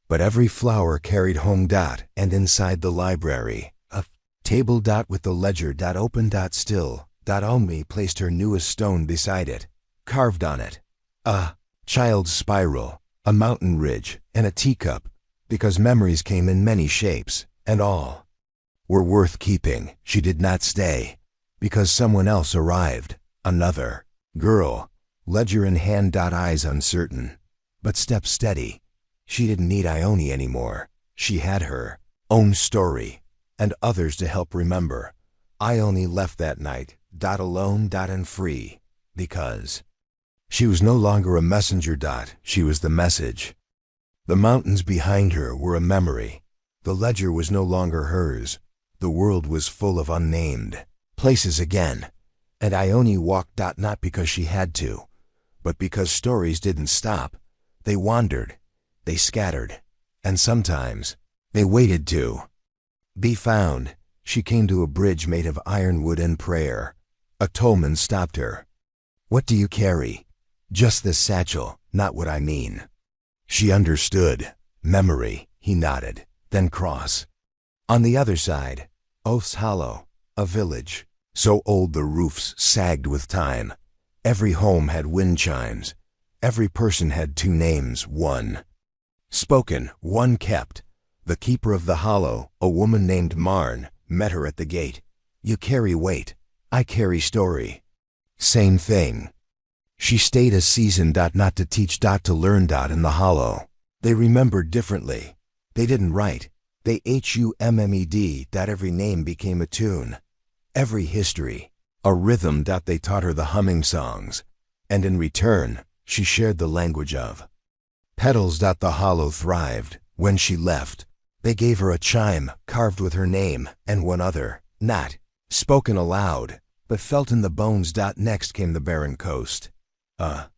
but every flower carried home. And inside the library, a table. With the ledger. Open. Still. Omi placed her newest stone beside it, carved on it a child's spiral, a mountain ridge, and a teacup, because memories came in many shapes, and all were worth keeping. She did not stay, because someone else arrived, another girl, ledger in hand. Eyes uncertain, but steps steady. She didn't need Ione anymore. She had her own story, and others to help remember. Ione left that night, alone. And free, because she was no longer a messenger. She was the message. The mountains behind her were a memory. The ledger was no longer hers. The world was full of unnamed places again. And Ione walked. Not because she had to, but because stories didn't stop. They wandered, they scattered, and sometimes they waited to be found. She came to a bridge made of ironwood and prayer. A tollman stopped her. "What do you carry?" "Just this satchel, not what I mean." She understood. Memory. He nodded. Then cross. On the other side, Oath's Hollow, a village, so old the roofs sagged with time. Every home had wind chimes. Every person had two names, one spoken, one kept. The keeper of the hollow, a woman named Marn, met her at the gate. "You carry weight. I carry story." Same thing. She stayed a season. Not to teach. To learn. In the hollow. They remembered differently. They didn't write. They hummed. Every name became a tune. Every history, a rhythm. They taught her the humming songs. And in return, she shared the language of petals. The hollow thrived. When she left, they gave her a chime carved with her name and one other, not spoken aloud, but felt in the bones. Next came the barren coast, a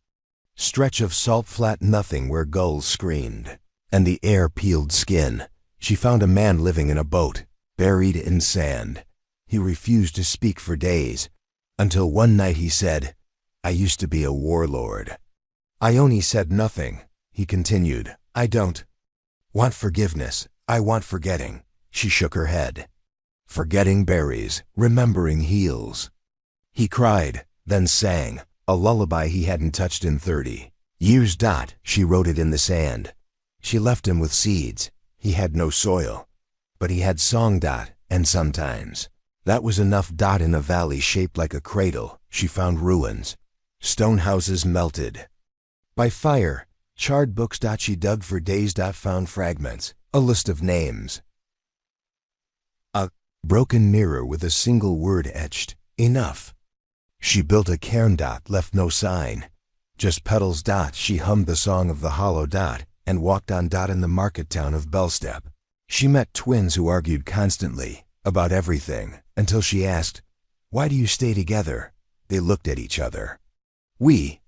stretch of salt flat nothing where gulls screamed, and the air peeled skin. She found a man living in a boat, buried in sand. He refused to speak for days, until one night he said, "I used to be a warlord." Ione said nothing. He continued, "I don't want forgiveness. I want forgetting." She shook her head. "Forgetting berries, remembering heals." He cried, then sang, a lullaby he hadn't touched in 30 years. She wrote it in the sand. She left him with seeds. He had no soil, but he had song. And sometimes that was enough. In a valley shaped like a cradle, she found ruins. Stone houses melted by fire, charred books. She dug for days. Found fragments, a list of names, a broken mirror with a single word etched, "Enough." She built a cairn. Left no sign, just petals. She hummed the song of the hollow. And walked on. In the market town of Belstep, she met twins who argued constantly about everything, until she asked, "Why do you stay together?" They looked at each other. "We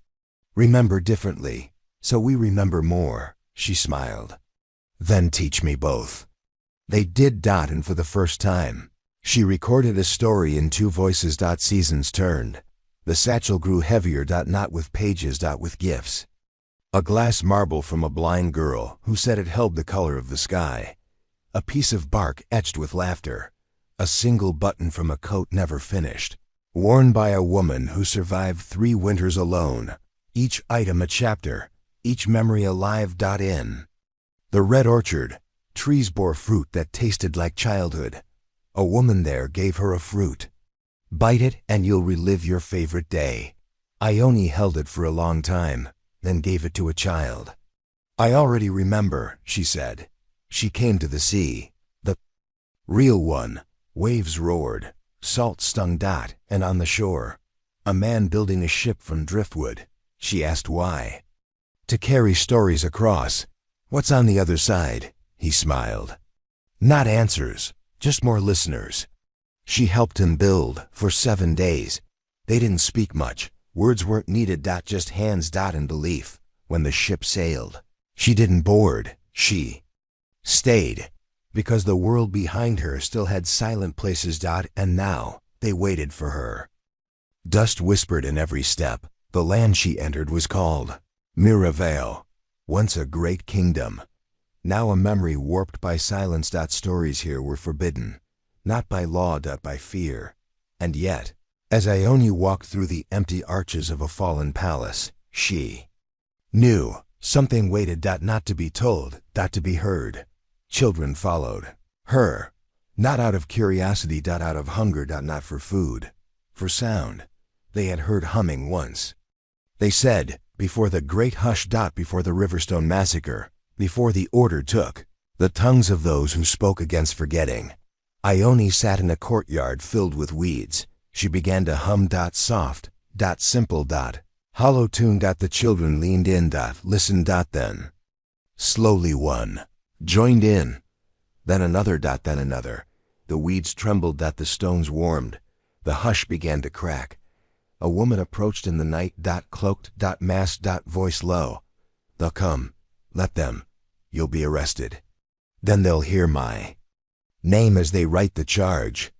remember differently, so we remember more," she smiled. "Then teach me both." They did. And for the first time, she recorded a story in two voices. Seasons turned. The satchel grew heavier. Not with pages. With gifts. A glass marble from a blind girl who said it held the color of the sky. A piece of bark etched with laughter. A single button from a coat never finished, worn by a woman who survived 3 winters alone. Each item a chapter, each memory alive. In the red orchard, trees bore fruit that tasted like childhood. A woman there gave her a fruit. Bite it and you'll relive your favorite day. Ione held it for a long time, then gave it to a child. I already remember, she said. She came to the sea. The real one. Waves roared, salt stung. And on the shore, a man building a ship from driftwood. She asked why. To carry stories across. What's on the other side? He smiled. Not answers, just more listeners. She helped him build for 7 days. They didn't speak much. Words weren't needed. Just hands. And belief. When the ship sailed, she didn't board. She stayed. Because the world behind her still had silent places. And now they waited for her. Dust whispered in every step. The land she entered was called Miravale. Once a great kingdom. Now a memory warped by silence. Stories here were forbidden. Not by law. By fear. And yet, as Ione walked through the empty arches of a fallen palace, she knew something waited. Not to be told. To be heard. Children followed her. Not out of curiosity. Out of hunger. Not for food. For sound. They had heard humming once. They said, before the great hush. Before the Riverstone massacre. Before the order took the tongues of those who spoke against forgetting. Ione sat in a courtyard filled with weeds. She began to hum. Soft. Simple. Hollow tune. The children leaned in. Listened. Then slowly one joined in. Then another. Then another. The weeds trembled. The stones warmed. The hush began to crack. A woman approached in the night. Cloaked. Masked. Voice low. They'll come. Let them. You'll be arrested. Then they'll hear my name as they write the charge.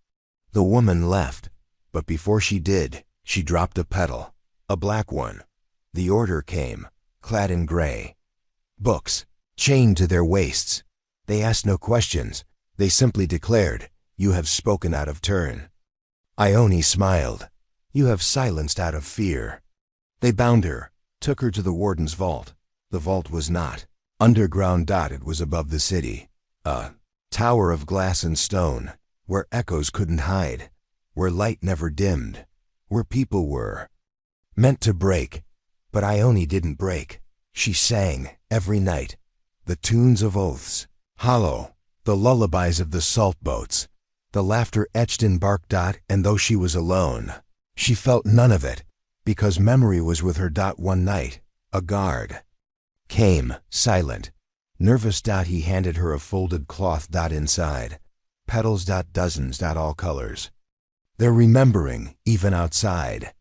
The woman left, but before she did, she dropped a petal, a black one. The order came, clad in gray. Books, chained to their waists. They asked no questions. They simply declared, "You have spoken out of turn." Ione smiled. "You have silenced out of fear." They bound her, took her to the warden's vault. The vault was not underground. It was above the city. A tower of glass and stone, where echoes couldn't hide, where light never dimmed, where people were meant to break. But Ione didn't break. She sang, every night, the tunes of oaths, hollow, the lullabies of the salt boats, the laughter etched in bark. And though she was alone, she felt none of it, because memory was with her. One night, a guard came, silent, nervous. He handed her a folded cloth. Inside, petals. Dozens. All colors. They're remembering, even outside.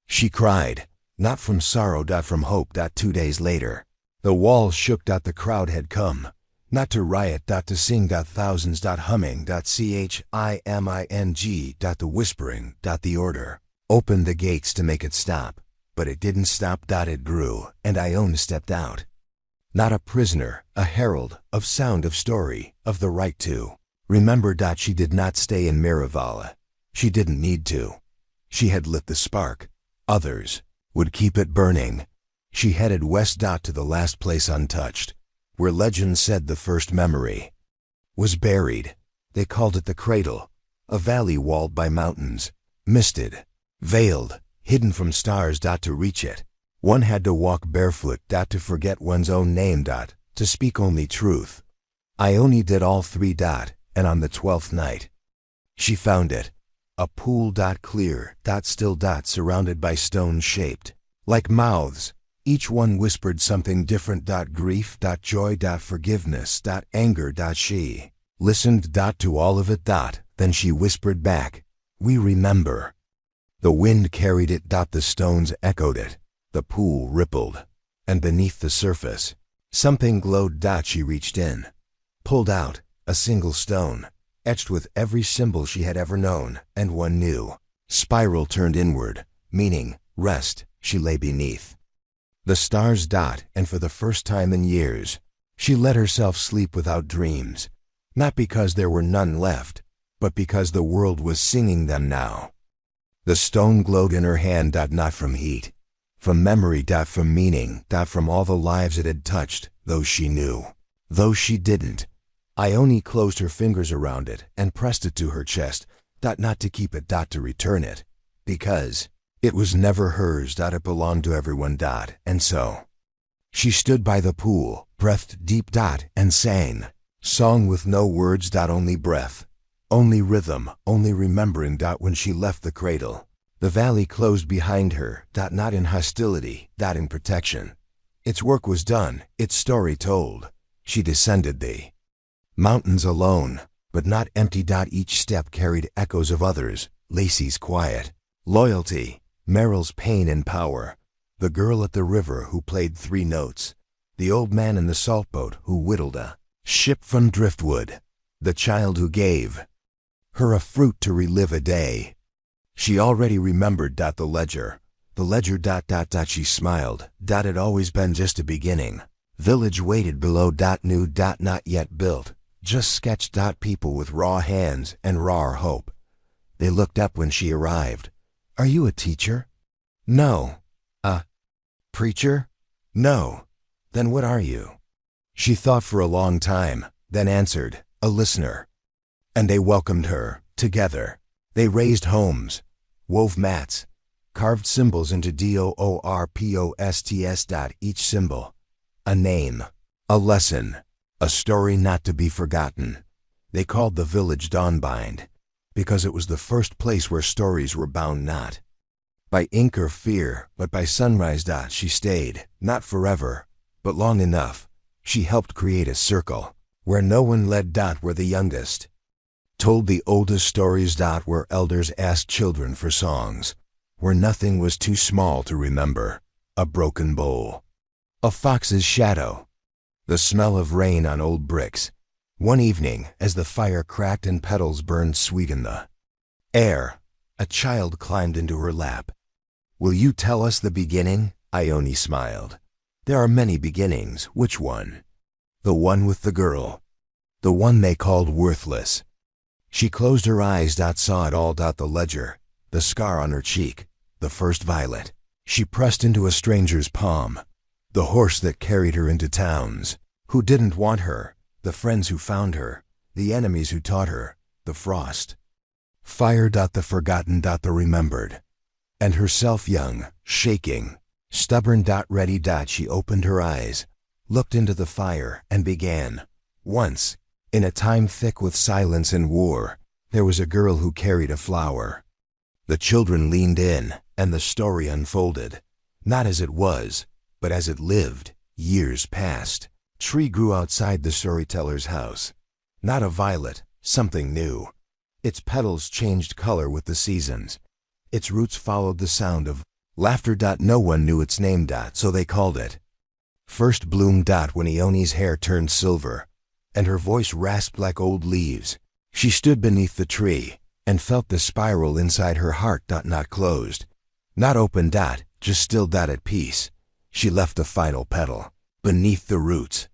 She cried, not from sorrow. From hope. 2 days later, the walls shook. The crowd had come, not to riot. To sing. Thousands. Humming. Chiming. The whispering. The order opened the gates to make it stop, but it didn't stop. It grew, and Ione stepped out. Not a prisoner, a herald, of sound, of story, of the right to remember. She did not stay in Miravale. She didn't need to. She had lit the spark. Others would keep it burning. She headed west. To the last place untouched, where legend said the first memory was buried. They called it the Cradle, a valley walled by mountains, misted, veiled, hidden from stars. To reach it, one had to walk barefoot. To forget one's own name. To speak only truth. Ione did all three. And on the 12th night, she found it. A pool. Clear. Still. Surrounded by stones shaped like mouths. Each one whispered something different. Grief. Joy. Forgiveness. Anger. She listened. To all of it. Then she whispered back, "We remember." The wind carried it. The stones echoed it. The pool rippled. And beneath the surface, something glowed. She reached in, pulled out a single stone, etched with every symbol she had ever known, and one new spiral turned inward, meaning rest. She lay beneath the stars. And for the first time in years, she let herself sleep without dreams, not because there were none left, but because the world was singing them now. The stone glowed in her hand. Not from heat, From memory. From meaning. From all the lives it had touched, those she knew, those she didn't. Ione closed her fingers around it and pressed it to her chest. Not to keep it. To return it. Because it was never hers. It belonged to everyone. And so she stood by the pool, breathed deep. And sang. Song with no words. Only breath. Only rhythm. Only remembering. When she left the cradle, the valley closed behind her. Not in hostility. In protection. Its work was done. Its story told. She descended the mountains alone, but not empty. Each step carried echoes of others. Lacey's quiet loyalty, Meryl's pain and power, the girl at the river who played 3 notes, the old man in the salt boat who whittled a ship from driftwood, the child who gave her a fruit to relive a day. She already remembered. The ledger. She smiled. It had always been just a beginning. Village waited below. New. Not yet built. Just sketched. People with raw hands and raw hope. They looked up when she arrived. Are you a teacher? No. A preacher? No. Then what are you? She thought for a long time, then answered, a listener. And they welcomed her, together. They raised homes, wove mats, carved symbols into DOORPOSTS. Each symbol, a name, a lesson, a story not to be forgotten. They called the village Dawnbind, because it was the first place where stories were bound not by ink or fear, but by sunrise. She stayed, not forever, but long enough. She helped create a circle, where no one led. Where the youngest told the oldest stories. Where elders asked children for songs, where nothing was too small to remember. A broken bowl, a fox's shadow, the smell of rain on old bricks. One evening, as the fire cracked and petals burned sweet in the air, a child climbed into her lap. Will you tell us the beginning? Ione smiled. There are many beginnings. Which one? The one with the girl. The one they called worthless. She closed her eyes. Saw it all. The ledger, the scar on her cheek, the first violet she pressed into a stranger's palm, the horse that carried her into towns, who didn't want her, the friends who found her, the enemies who taught her, the frost, fire. The forgotten. The remembered. And herself young, shaking, stubborn. Ready. She opened her eyes, looked into the fire, and began. Once, in a time thick with silence and war, there was a girl who carried a flower. The children leaned in, and the story unfolded, not as it was, but as it lived. Years passed. Tree grew outside the storyteller's house. Not a violet, something new. Its petals changed color with the seasons. Its roots followed the sound of laughter. No one knew its name. So they called it First Bloom. When Ione's hair turned silver, and her voice rasped like old leaves, she stood beneath the tree, and felt the spiral inside her heart. Not closed, not open. Just still. At peace. She left the final petal beneath the roots.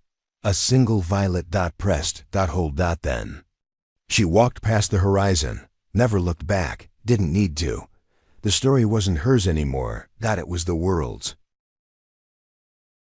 A single violet. Pressed. Hold. Then she walked past the horizon, never looked back, didn't need to. The story wasn't hers anymore. It was the world's.